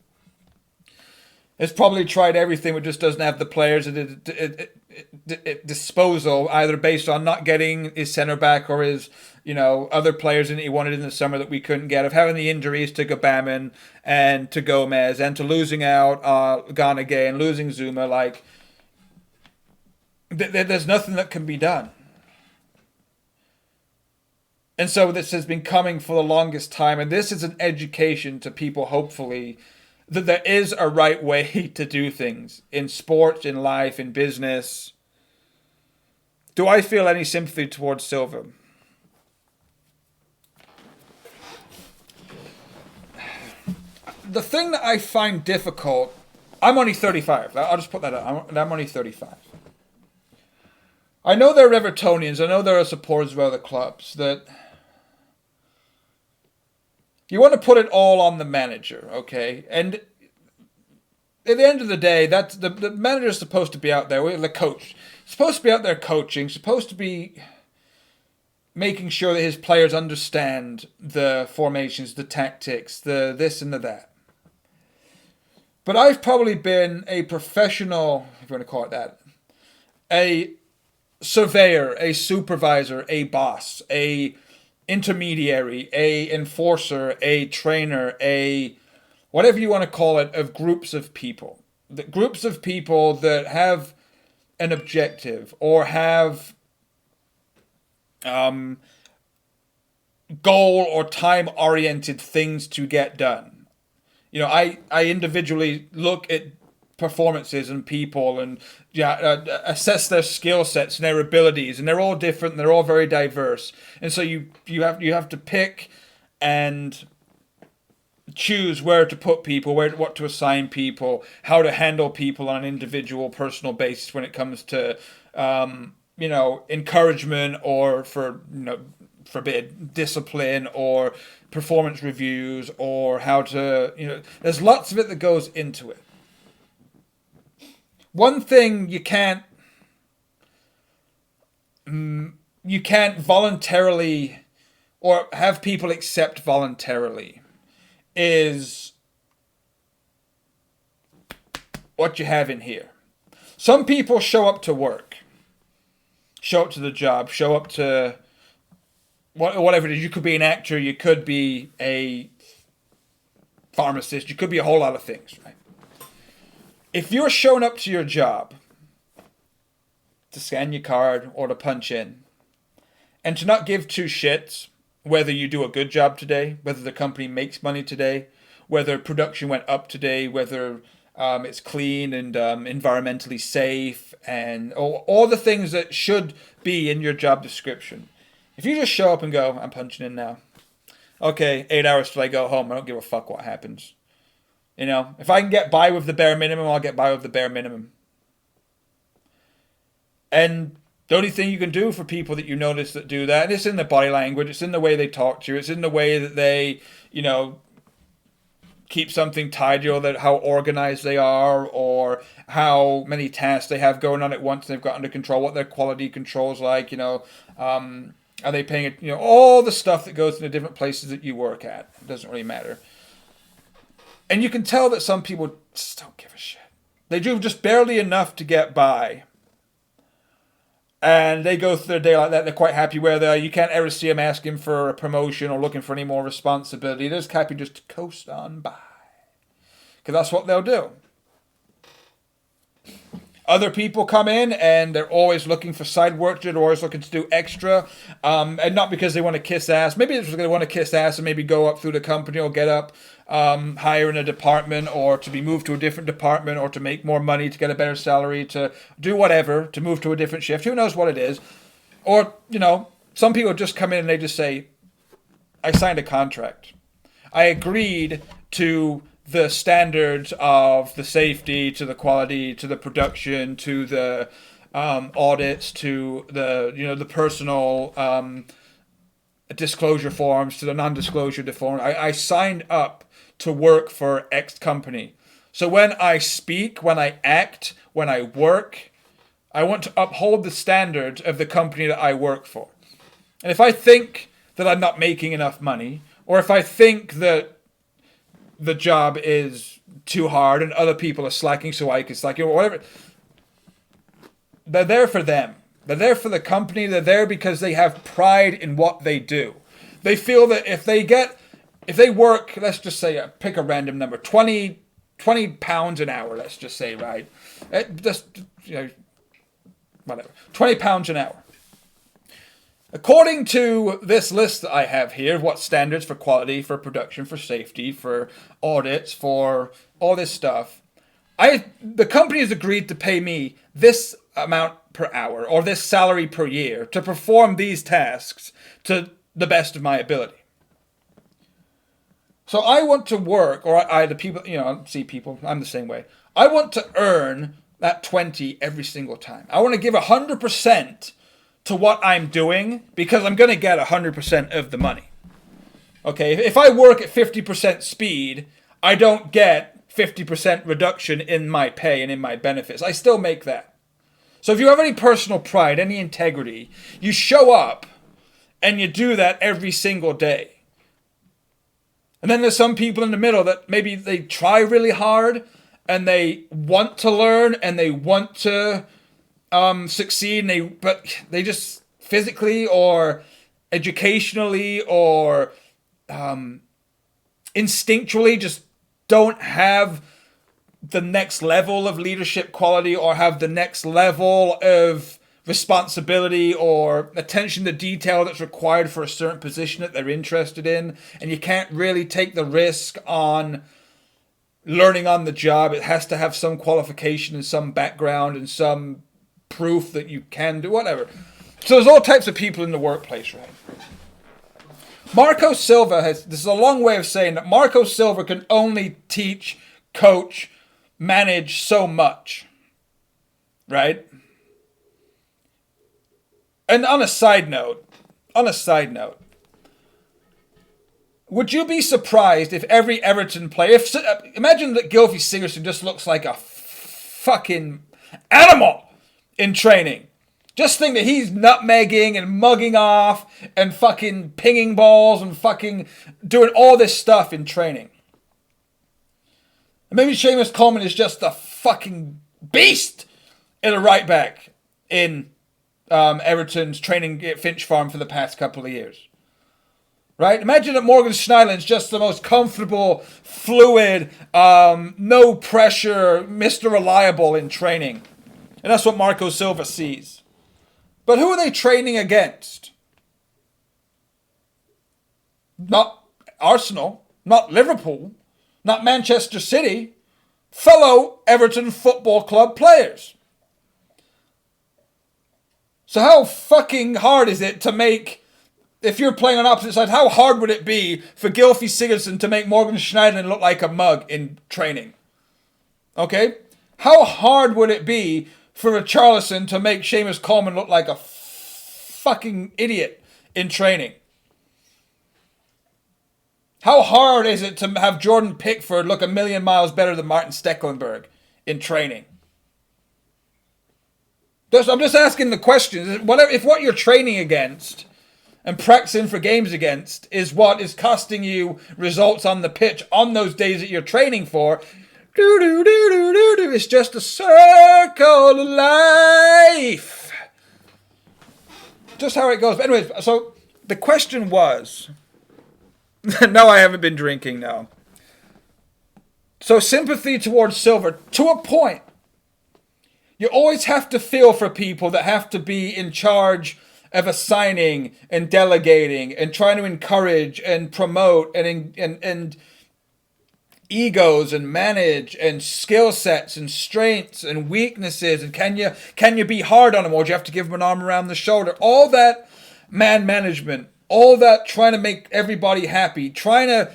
has probably tried everything but just doesn't have the players at disposal, either based on not getting his centre back or his other players that he wanted in the summer that we couldn't get, of having the injuries to Gabamin and to Gomez and to losing out Ganagay and losing Zuma. There's nothing that can be done. And so this has been coming for the longest time. And this is an education to people, hopefully, that there is a right way to do things in sports, in life, in business. Do I feel any sympathy towards Silva? The thing that I find difficult, I'm only 35. I'll just put that out. I'm only 35. I know there are Evertonians. I know there are supporters of other clubs that you want to put it all on the manager, okay? And at the end of the day, that's the manager's supposed to be out there. The coach supposed to be out there coaching, supposed to be making sure that his players understand the formations, the tactics, the this and the that. But I've probably been a professional, if you want to call it that, a surveyor, a supervisor, a boss, a intermediary, a enforcer, a trainer, a whatever you want to call it, of groups of people. The groups of people that have an objective or have goal or time-oriented things to get done. I individually look at performances and people and assess their skill sets and their abilities, and they're all different and they're all very diverse. And so you have to pick and choose where to put people, what to assign people, how to handle people on an individual, personal basis when it comes to, encouragement or forbid discipline or performance reviews or how to, there's lots of it that goes into it. One thing you can't voluntarily or have people accept voluntarily is what you have in here. Some people show up to work, show up to the job, show up to whatever it is. You could be an actor, you could be a pharmacist, you could be a whole lot of things, right? If you're showing up to your job to scan your card or to punch in, and to not give two shits whether you do a good job today, whether the company makes money today, whether production went up today, whether it's clean and environmentally safe, and all the things that should be in your job description. If you just show up and go, I'm punching in now. Okay, 8 hours till I go home. I don't give a fuck what happens. If I can get by with the bare minimum, I'll get by with the bare minimum. And the only thing you can do for people that you notice that do that, and it's in their body language, it's in the way they talk to you, it's in the way that they, keep something tidy, or that how organized they are, or how many tasks they have going on at once and they've got under control, what their quality control's like, are they paying it, all the stuff that goes into different places that you work at. It doesn't really matter. And you can tell that some people just don't give a shit. They do just barely enough to get by. And they go through their day like that. They're quite happy where they are. You can't ever see them asking for a promotion or looking for any more responsibility. They're just happy just to coast on by. Because that's what they'll do. Other people come in and they're always looking for side work. They're always looking to do extra. And not because they want to kiss ass. Maybe it's because they want to kiss ass and maybe go up through the company or get up higher in a department, or to be moved to a different department, or to make more money, to get a better salary, to do whatever, to move to a different shift. Who knows what it is? Or, some people just come in and they just say, I signed a contract. I agreed to the standards of the safety, to the quality, to the production, to the audits, to the the personal disclosure forms, to the non-disclosure form. I signed up to work for X company. So when I speak, when I act, when I work, I want to uphold the standards of the company that I work for. And if I think that I'm not making enough money, or if I think that the job is too hard and other people are slacking so I can slack, whatever, they're there for them. They're there for the company. They're there because they have pride in what they do. They feel that if they work, let's just say, pick a random number, 20 pounds an hour, let's just say, right? Whatever, 20 pounds an hour. According to this list that I have here, of what standards for quality, for production, for safety, for audits, for all this stuff, the company has agreed to pay me this amount per hour, or this salary per year, to perform these tasks to the best of my ability. So I want to work, or the people, see people, I'm the same way. I want to earn that 20 every single time. I want to give 100% to what I'm doing, because I'm going to get 100% of the money. Okay, if I work at 50% speed, I don't get 50% reduction in my pay and in my benefits. I still make that. So if you have any personal pride, any integrity, you show up and you do that every single day. And then there's some people in the middle that maybe they try really hard and they want to learn and they want to succeed, but they just physically or educationally or instinctually just don't have the next level of leadership quality, or have the next level of responsibility or attention to detail that's required for a certain position that they're interested in. And you can't really take the risk on learning on the job. It has to have some qualification and some background and some proof that you can do whatever. So there's all types of people in the workplace, right? Marco Silva this is a long way of saying that Marco Silva can only teach, coach, manage so much. Right? And on a side note, would you be surprised if every Everton player, imagine that Gylfi Sigurdsson just looks like a fucking animal in training. Just think that he's nutmegging and mugging off and fucking pinging balls and fucking doing all this stuff in training. And maybe Seamus Coleman is just a fucking beast in a right back in Everton's training at Finch Farm for the past couple of years. Right? Imagine that Morgan Schneiderlin's just the most comfortable, fluid, no pressure, Mr. Reliable in training. And that's what Marco Silva sees. But who are they training against? Not Arsenal, not Liverpool, not Manchester City, fellow Everton Football Club players. So how fucking hard is it to make, if you're playing on opposite sides, how hard would it be for Gylfi Sigurdsson to make Morgan Schneiderlin look like a mug in training? Okay? How hard would it be for a Richarlison to make Seamus Coleman look like a fucking idiot in training? How hard is it to have Jordan Pickford look a million miles better than Martin Stecklenburg in training? I'm just asking the question. If what you're training against and practicing for games against is what is costing you results on the pitch on those days that you're training for, it's just a circle of life. Just how it goes. But anyways, so the question was, no, I haven't been drinking now. So sympathy towards Silva, to a point. You always have to feel for people that have to be in charge of assigning and delegating and trying to encourage and promote and egos and manage and skill sets and strengths and weaknesses. And can you be hard on them, or do you have to give them an arm around the shoulder? All that man management, all that trying to make everybody happy, trying to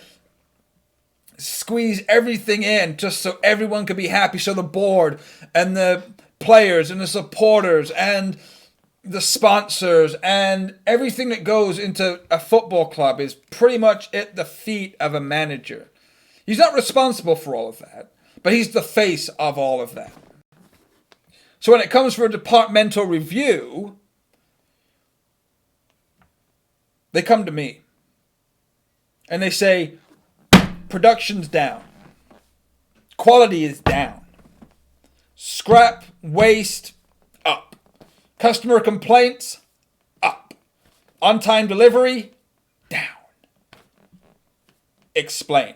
squeeze everything in just so everyone could be happy, so the board and the players and the supporters and the sponsors and everything that goes into a football club is pretty much at the feet of a manager. He's not responsible for all of that, but he's the face of all of that. So when it comes for a departmental review, they come to me and they say, production's down, quality is down, scrap, waste, up. Customer complaints, up. On-time delivery, down. Explain.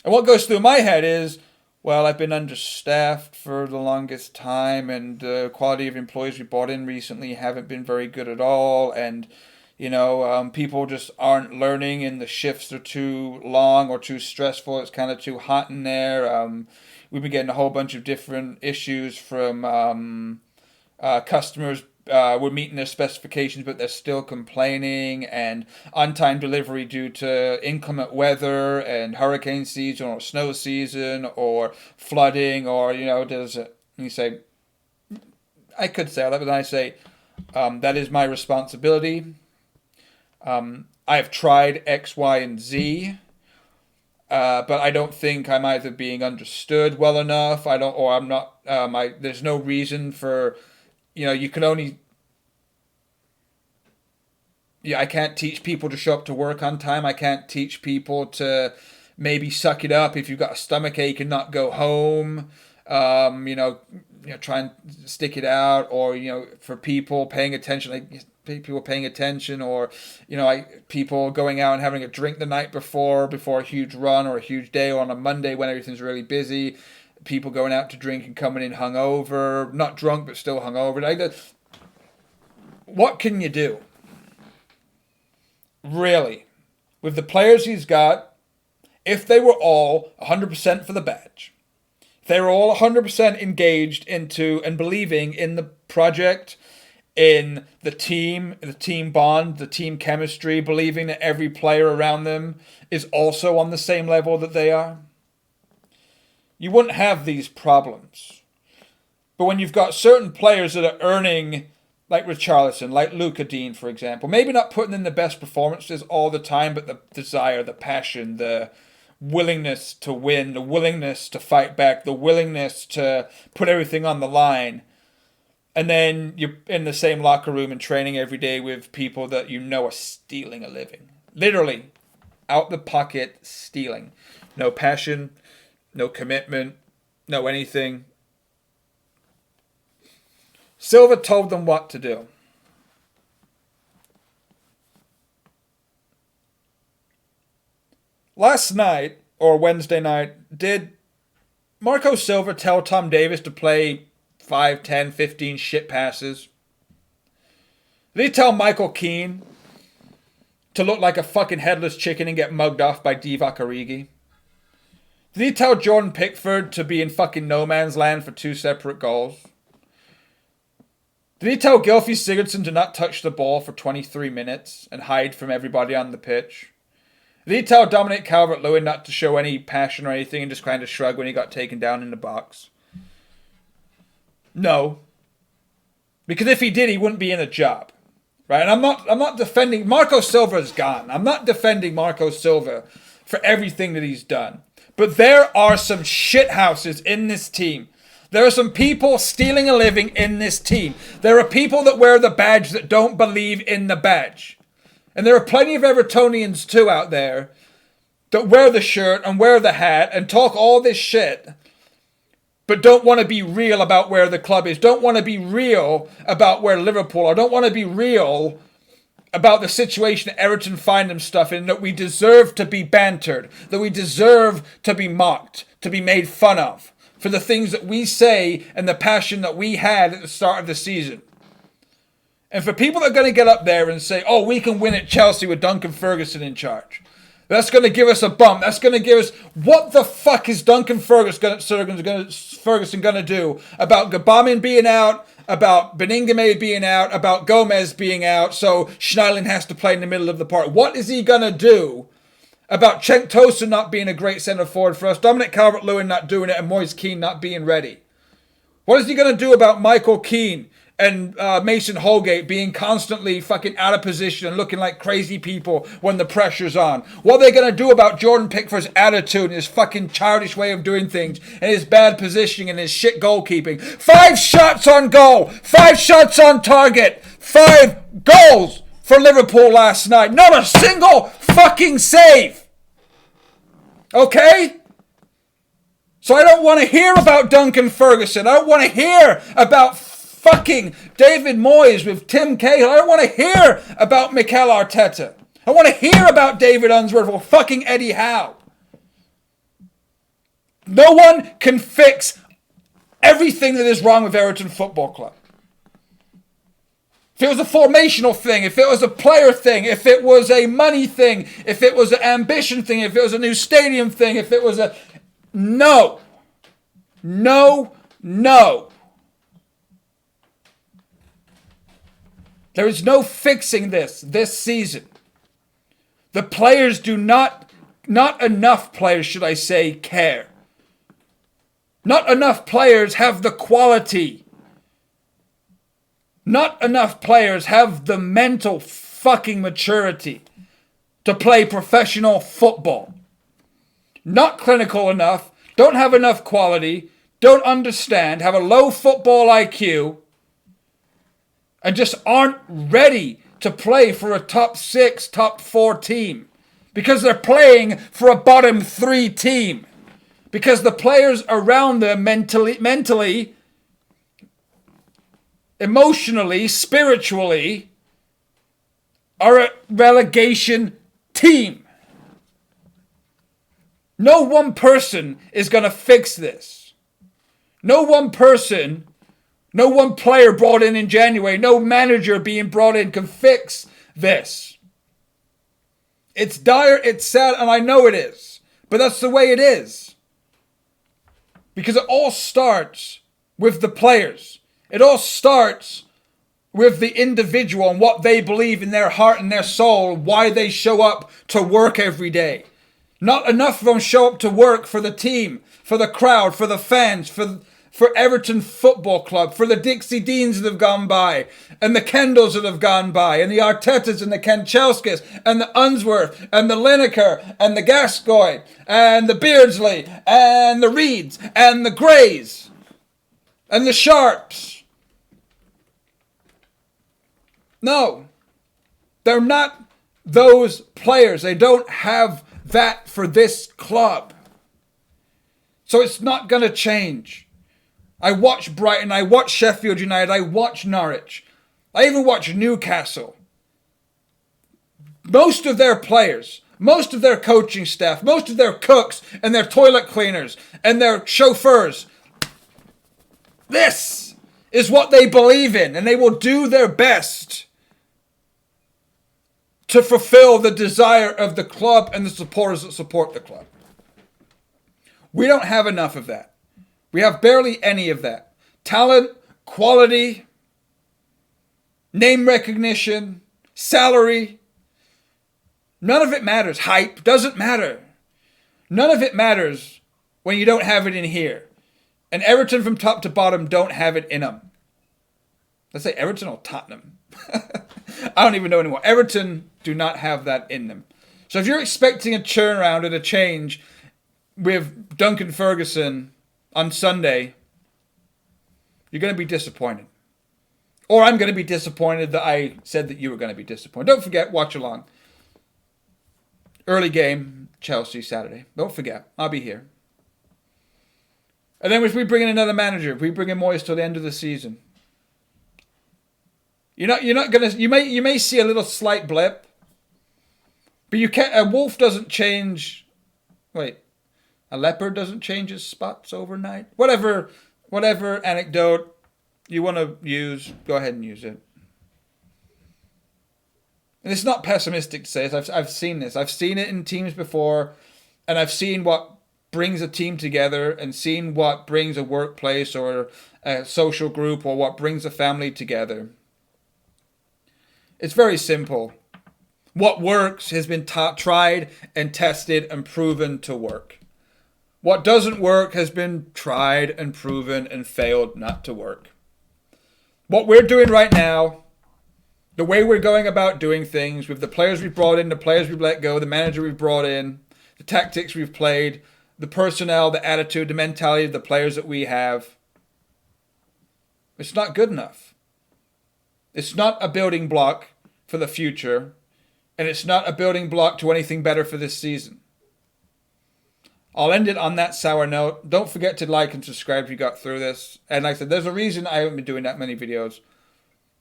And what goes through my head is, well, I've been understaffed for the longest time, and the quality of employees we brought in recently haven't been very good at all, and people just aren't learning, and the shifts are too long or too stressful. It's kind of too hot in there. We've been getting a whole bunch of different issues from customers. We're meeting their specifications, but they're still complaining, and on-time delivery due to inclement weather and hurricane season or snow season or flooding or, you say, I could say all that, but then I say, that is my responsibility. I have tried X, Y, and Z. But I don't think I'm either being understood well enough. I'm not. There's no reason for, you can only. Yeah, I can't teach people to show up to work on time. I can't teach people to maybe suck it up if you've got a stomach ache and not go home. Try and stick it out, or for people paying attention, people paying attention, or people going out and having a drink the night before a huge run or a huge day, or on a Monday when everything's really busy, people going out to drink and coming in hungover, not drunk but still hungover. What can you do, really, with the players he's got? If they were all 100% for the badge, if they were all 100% engaged into and believing in the project in the team bond, the team chemistry, believing that every player around them is also on the same level that they are, you wouldn't have these problems. But when you've got certain players that are earning, like Richarlison, like Luka Dean, for example, maybe not putting in the best performances all the time, but the desire, the passion, the willingness to win, the willingness to fight back, the willingness to put everything on the line. And then you're in the same locker room and training every day with people that you know are stealing a living. Literally, out the pocket, stealing. No passion, no commitment, no anything. Silva told them what to do. Last night, or Wednesday night, did Marco Silva tell Tom Davies to play 5, 10, 15 shit passes? Did he tell Michael Keane to look like a fucking headless chicken and get mugged off by Divock Origi? Did he tell Jordan Pickford to be in fucking no man's land for 2 separate goals? Did he tell Gylfi Sigurdsson to not touch the ball for 23 minutes and hide from everybody on the pitch? Did he tell Dominic Calvert-Lewin not to show any passion or anything and just kind of shrug when he got taken down in the box? No. Because if he did, he wouldn't be in a job. Right? And I'm not defending Marco Silva's gone. I'm not defending Marco Silva for everything that he's done. But there are some shithouses in this team. There are some people stealing a living in this team. There are people that wear the badge that don't believe in the badge. And there are plenty of Evertonians too out there that wear the shirt and wear the hat and talk all this shit, but don't want to be real about where the club is, don't want to be real about where Liverpool are, don't want to be real about the situation that Everton find themselves in, that we deserve to be bantered, that we deserve to be mocked, to be made fun of, for the things that we say and the passion that we had at the start of the season. And for people that are going to get up there and say, oh, we can win at Chelsea with Duncan Ferguson in charge, that's going to give us a bump. That's going to give us... What the fuck is Duncan Ferguson going to do about Gbamin being out, about Beningame being out, about Gomez being out, so Schneiderlin has to play in the middle of the park? What is he going to do about Cenk Tosun not being a great centre forward for us, Dominic Calvert-Lewin not doing it, and Moise Kean not being ready? What is he going to do about Michael Keane and Mason Holgate being constantly fucking out of position and looking like crazy people when the pressure's on? What are they going to do about Jordan Pickford's attitude and his fucking childish way of doing things and his bad positioning and his shit goalkeeping? 5 shots on goal, 5 shots on target, 5 goals for Liverpool last night. Not a single fucking save. Okay? So I don't want to hear about Duncan Ferguson. I don't want to hear about fucking David Moyes with Tim Cahill. I don't want to hear about Mikel Arteta. I want to hear about David Unsworth or fucking Eddie Howe. No one can fix everything that is wrong with Everton Football Club. If it was a formational thing, if it was a player thing, if it was a money thing, if it was an ambition thing, if it was a new stadium thing, if it was a... No. No. No. There is no fixing this season. The players do not enough players, should I say, care. Not enough players have the quality. Not enough players have the mental fucking maturity to play professional football. Not clinical enough, don't have enough quality, don't understand, have a low football IQ, and just aren't ready to play for a top 6, top 4 team. Because they're playing for a bottom 3 team. Because the players around them mentally, emotionally, spiritually, are a relegation team. No one person is going to fix this. No one person... No one player brought in January, no manager being brought in can fix this. It's dire, it's sad, and I know it is. But that's the way it is. Because it all starts with the players. It all starts with the individual and what they believe in their heart and their soul, why they show up to work every day. Not enough of them show up to work for the team, for the crowd, for the fans, for Everton Football Club, for the Dixie Deans that have gone by, and the Kendalls that have gone by, and the Artetas and the Kanchelskis, and the Unsworth, and the Lineker, and the Gascoigne, and the Beardsley, and the Reeds, and the Greys, and the Sharps. No, they're not those players. They don't have that for this club. So it's not going to change. I watch Brighton, I watch Sheffield United, I watch Norwich. I even watch Newcastle. Most of their players, most of their coaching staff, most of their cooks and their toilet cleaners and their chauffeurs, this is what they believe in, and they will do their best to fulfill the desire of the club and the supporters that support the club. We don't have enough of that. We have barely any of that. Talent, quality, name recognition, salary. None of it matters. Hype doesn't matter. None of it matters when you don't have it in here. And Everton from top to bottom don't have it in them. Let's say Everton or Tottenham. I don't even know anymore. Everton do not have that in them. So if you're expecting a turnaround and a change with Duncan Ferguson on Sunday, you're going to be disappointed. Or I'm going to be disappointed that I said that you were going to be disappointed. Don't forget, watch along. Early game, Chelsea, Saturday. Don't forget, I'll be here. And then if we bring in another manager, if we bring in Moyes till the end of the season, you're not gonna. You may see a little slight blip, but you can't. A wolf doesn't change. Wait, a leopard doesn't change its spots overnight. Whatever anecdote you want to use, go ahead and use it. And it's not pessimistic to say it. I've seen this. I've seen it in teams before, and I've seen what brings a team together, and seen what brings a workplace or a social group or what brings a family together. It's very simple. What works has been tried and tested and proven to work. What doesn't work has been tried and proven and failed not to work. What we're doing right now, the way we're going about doing things, with the players we've brought in, the players we've let go, the manager we've brought in, the tactics we've played, the personnel, the attitude, the mentality of the players that we have, it's not good enough. It's not a building block for the future, and it's not a building block to anything better for this season. I'll end it on that sour note. Don't forget to like and subscribe if you got through this. And like I said, there's a reason I haven't been doing that many videos.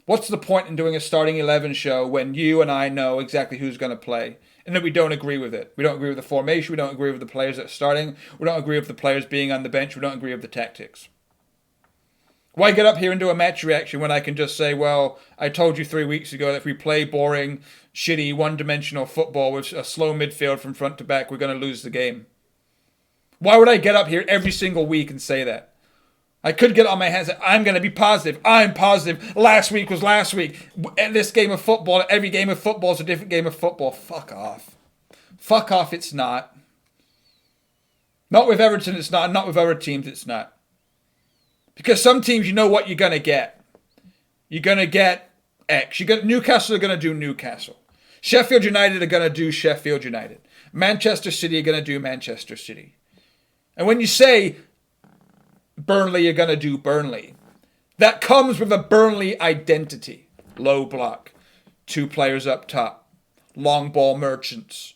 What's the point in doing a starting 11 show when you and I know exactly who's going to play, and that we don't agree with it? We don't agree with the formation. We don't agree with the players that are starting. We don't agree with the players being on the bench. We don't agree with the tactics. Why get up here and do a match reaction when I can just say, well, I told you 3 weeks ago that if we play boring, shitty, one-dimensional football with a slow midfield from front to back, we're going to lose the game? Why would I get up here every single week and say that? I could get on my hands and say, I'm going to be positive. I'm positive. Last week was last week. This game of football, every game of football is a different game of football. Fuck off. Fuck off, it's not. Not with Everton, it's not. Not with other teams, it's not. Because some teams, you know what you're going to get. You're going to get X. Newcastle are going to do Newcastle. Sheffield United are going to do Sheffield United. Manchester City are going to do Manchester City. And when you say Burnley, you're going to do Burnley, that comes with a Burnley identity. Low block. 2 players up top. Long ball merchants.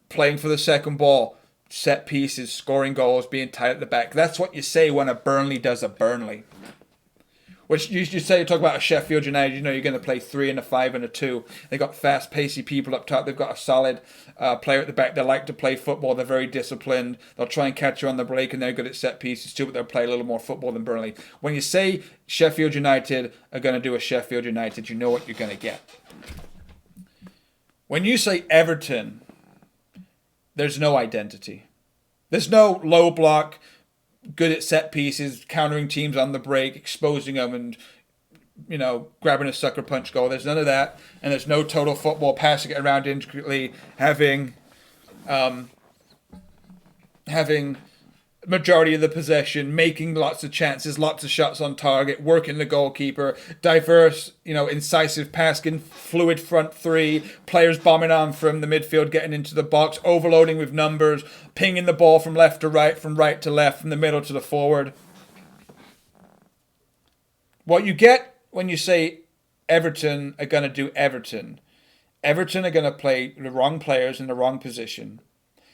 Playing for the second ball. Set pieces, scoring goals, being tight at the back. That's what you say when a Burnley does a Burnley. Which you talk about a Sheffield United, you know you're going to play 3 and a 5 and a 2. They've got fast, pacey people up top. They've got a solid player at the back. They like to play football. They're very disciplined. They'll try and catch you on the break, and they're good at set pieces too, but they'll play a little more football than Burnley. When you say Sheffield United are going to do a Sheffield United, you know what you're going to get. When you say Everton, there's no identity. There's no low block, good at set pieces, countering teams on the break, exposing them and grabbing a sucker punch goal. There's none of that, and there's no total football, passing it around intricately, having majority of the possession, making lots of chances, lots of shots on target, working the goalkeeper, diverse, incisive passing, fluid front three, players bombing on from the midfield, getting into the box, overloading with numbers, pinging the ball from left to right, from right to left, from the middle to the forward. What you get when you say Everton are going to do Everton are going to play the wrong players in the wrong position.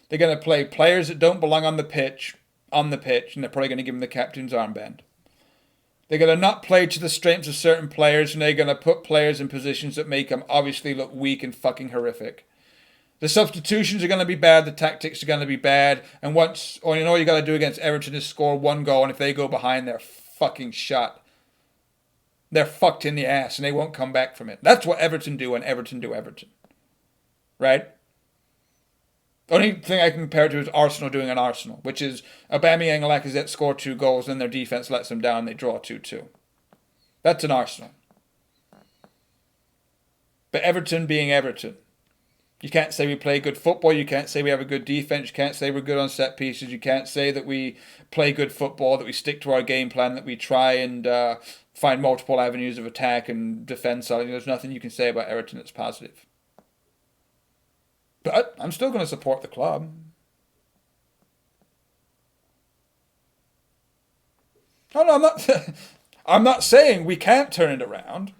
They're going to play players that don't belong on the pitch, and they're probably going to give them the captain's armband. They're going to not play to the strengths of certain players, and they're going to put players in positions that make them obviously look weak and fucking horrific. The substitutions are going to be bad, the tactics are going to be bad, and all you got to do against Everton is score one goal, and if they go behind, they're fucking shot. They're fucked in the ass, and they won't come back from it. That's what Everton do when Everton do Everton. Right? The only thing I can compare it to is Arsenal doing an Arsenal, which is Aubameyang and Lacazette score 2 goals, and their defense lets them down, they draw 2-2. That's an Arsenal. But Everton being Everton. You can't say we play good football, you can't say we have a good defense, you can't say we're good on set pieces, you can't say that we play good football, that we stick to our game plan, that we try and find multiple avenues of attack and defense. There's nothing you can say about Everton that's positive. But I'm still going to support the club. No, I'm not. I'm not saying we can't turn it around.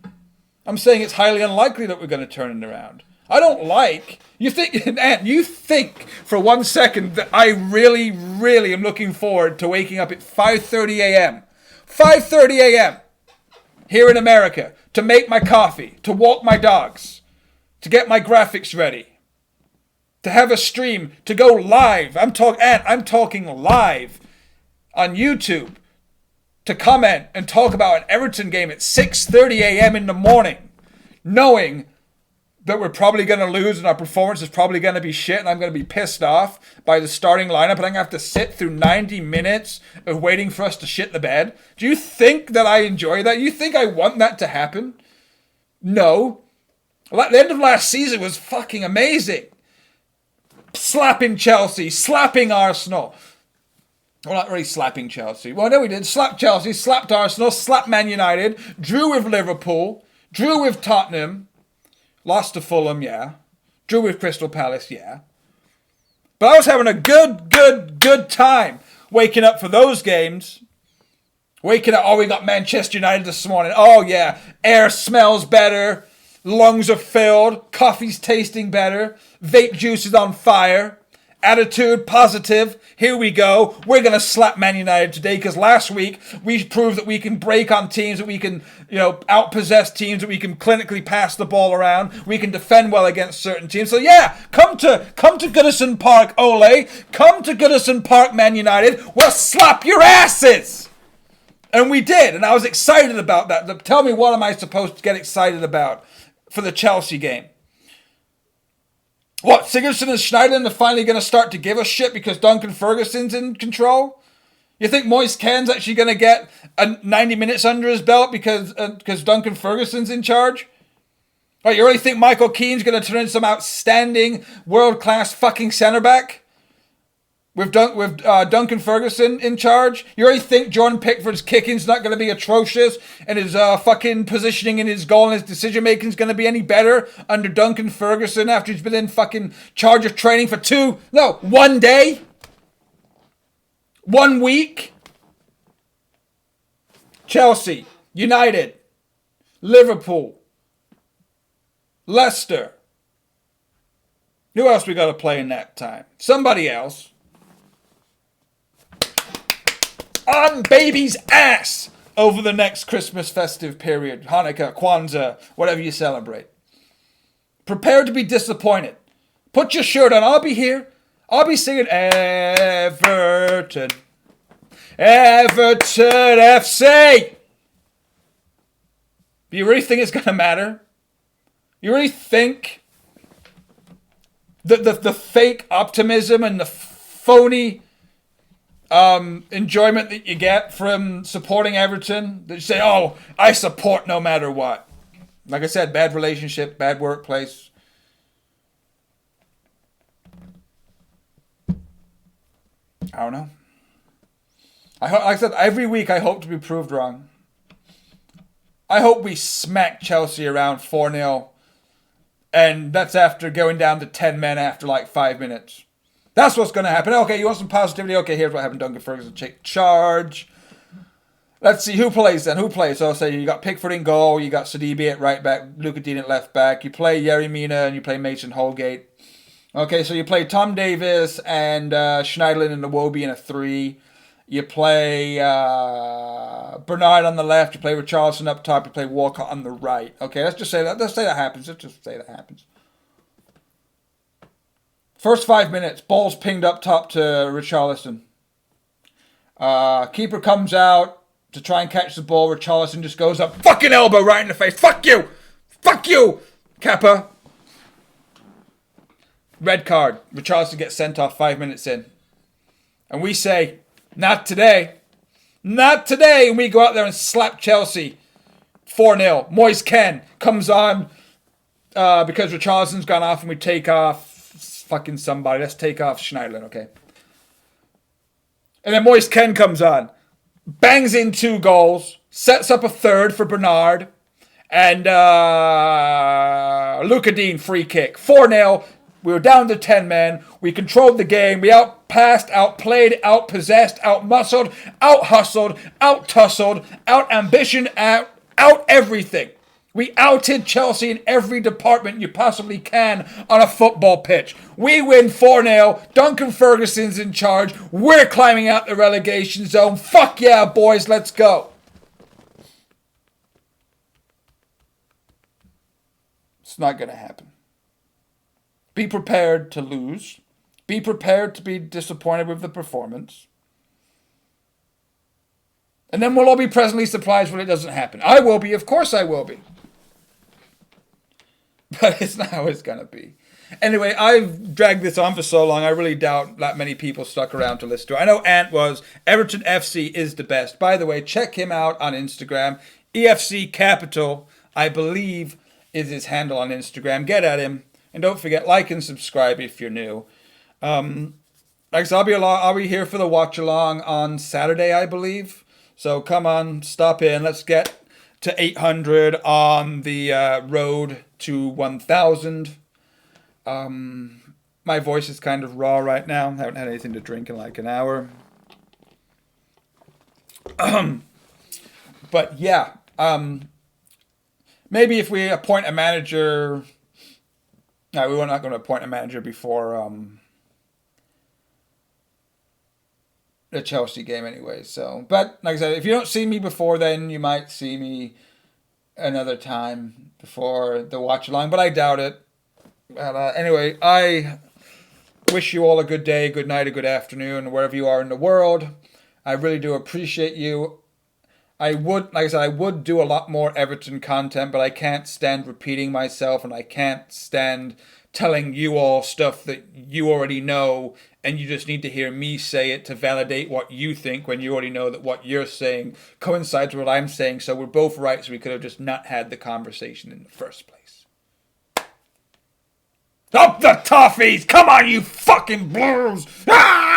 I'm saying it's highly unlikely that we're going to turn it around. I don't like. You think for 1 second that I really, really am looking forward to waking up at 5:30 a.m. 5:30 a.m. here in America to make my coffee, to walk my dogs, to get my graphics ready. To have a stream, to go live. I'm talking live on YouTube. To comment and talk about an Everton game at 6:30 a.m. in the morning. Knowing that we're probably going to lose and our performance is probably going to be shit and I'm going to be pissed off by the starting lineup and I'm going to have to sit through 90 minutes of waiting for us to shit the bed. Do you think that I enjoy that? You think I want that to happen? No. The end of last season was fucking amazing. Slapping Chelsea, slapping Arsenal. Well, not really slapping Chelsea. Well, no, we did. Slapped Chelsea, slapped Arsenal, slapped Man United, drew with Liverpool, drew with Tottenham, lost to Fulham, yeah. Drew with Crystal Palace, yeah. But I was having a good time waking up for those games. Waking up, we got Manchester United this morning. Oh, yeah, air smells better. Lungs are filled, coffee's tasting better, vape juice is on fire, attitude positive, here we go, we're going to slap Man United today because last week we proved that we can break on teams, that we can, outpossess teams, that we can clinically pass the ball around, we can defend well against certain teams. So yeah, come to Goodison Park, Ole, come to Goodison Park, Man United, we'll slap your asses! And we did, and I was excited about that. Tell me, what am I supposed to get excited about for the Chelsea game? What, Sigurdsson and Schneiderlin are finally going to start to give a shit because Duncan Ferguson's in control? You think Moise Kean's actually going to get 90 minutes under his belt because Duncan Ferguson's in charge? Or you really think Michael Keane's going to turn into some outstanding world-class fucking centre-back? With Duncan Ferguson in charge? You already think Jordan Pickford's kicking's not going to be atrocious and his fucking positioning in his goal and his decision making is going to be any better under Duncan Ferguson after he's been in fucking charge of training for 1 day? 1 week? Chelsea, United, Liverpool, Leicester. Who else we got to play in that time? Somebody else. On baby's ass over the next Christmas festive period, Hanukkah, Kwanzaa, whatever you celebrate. Prepare to be disappointed. Put your shirt on. I'll be here. I'll be singing Everton. Everton FC. Do you really think it's going to matter? You really think that the fake optimism and the phony enjoyment that you get from supporting Everton. That you say, oh, I support no matter what. Like I said, bad relationship, bad workplace. I don't know. Like I said, every week I hope to be proved wrong. I hope we smack Chelsea around 4-0. And that's after going down to 10 men after like 5 minutes. That's what's going to happen. Okay, you want some positivity? Okay, here's what happened. Duncan Ferguson take charge. Let's see who plays then. Who plays? So I'll say you got Pickford in goal. You got Sidibe at right back. Luka Dean at left back. You play Yerry Mina and you play Mason Holgate. Okay, so you play Tom Davis and Schneiderlin and Iwobi in a 3. You play Bernard on the left. You play Richarlison up top. You play Walcott on the right. Okay, let's just say that. Let's say that happens. Let's just say that happens. First 5 minutes, ball's pinged up top to Richarlison. Keeper comes out to try and catch the ball. Richarlison just goes up. Fucking elbow right in the face. Fuck you! Fuck you! Kappa. Red card. Richarlison gets sent off 5 minutes in. And we say, not today. Not today. And we go out there and slap Chelsea 4-0. Moise Kean comes on because Richarlison's gone off and we take off fucking somebody. Let's take off Schneiderlin, okay? And then Moise Kean comes on. Bangs in 2 goals. Sets up a third for Bernard. And Luka Dean free kick. 4-0. We were down to 10 men. We controlled the game. We outpassed, outplayed, outpossessed, outmuscled, outhustled, outtussled, out-ambitioned, out everything. We outed Chelsea in every department you possibly can on a football pitch. We win 4-0. Duncan Ferguson's in charge. We're climbing out the relegation zone. Fuck yeah, boys. Let's go. It's not going to happen. Be prepared to lose. Be prepared to be disappointed with the performance. And then we'll all be pleasantly surprised when it doesn't happen. I will be. Of course I will be. But it's not how it's going to be. Anyway, I've dragged this on for so long, I really doubt that many people stuck around to listen to it. I know Ant was. Everton FC is the best. By the way, check him out on Instagram. EFC Capital, I believe, is his handle on Instagram. Get at him. And don't forget, like and subscribe if you're new. Like I said, I'll be here for the watch along on Saturday, I believe. So come on, stop in. Let's get to 800 on the road to 1,000. My voice is kind of raw right now. I haven't had anything to drink in like an hour. But yeah, maybe if we appoint a manager. No, we were not going to appoint a manager before the Chelsea game anyway. So, but like I said, if you don't see me before then, you might see me another time before the watch along, but I doubt it. Anyway, I wish you all a good day, good night, a good afternoon, wherever you are in the world. I really do appreciate you. I would, like I said, I would do a lot more Everton content, but I can't stand repeating myself, and I can't stand telling you all stuff that you already know, and you just need to hear me say it to validate what you think when you already know that what you're saying coincides with what I'm saying, so we're both right, so we could have just not had the conversation in the first place. Up the toffees! Come on, you fucking Blues! Ah!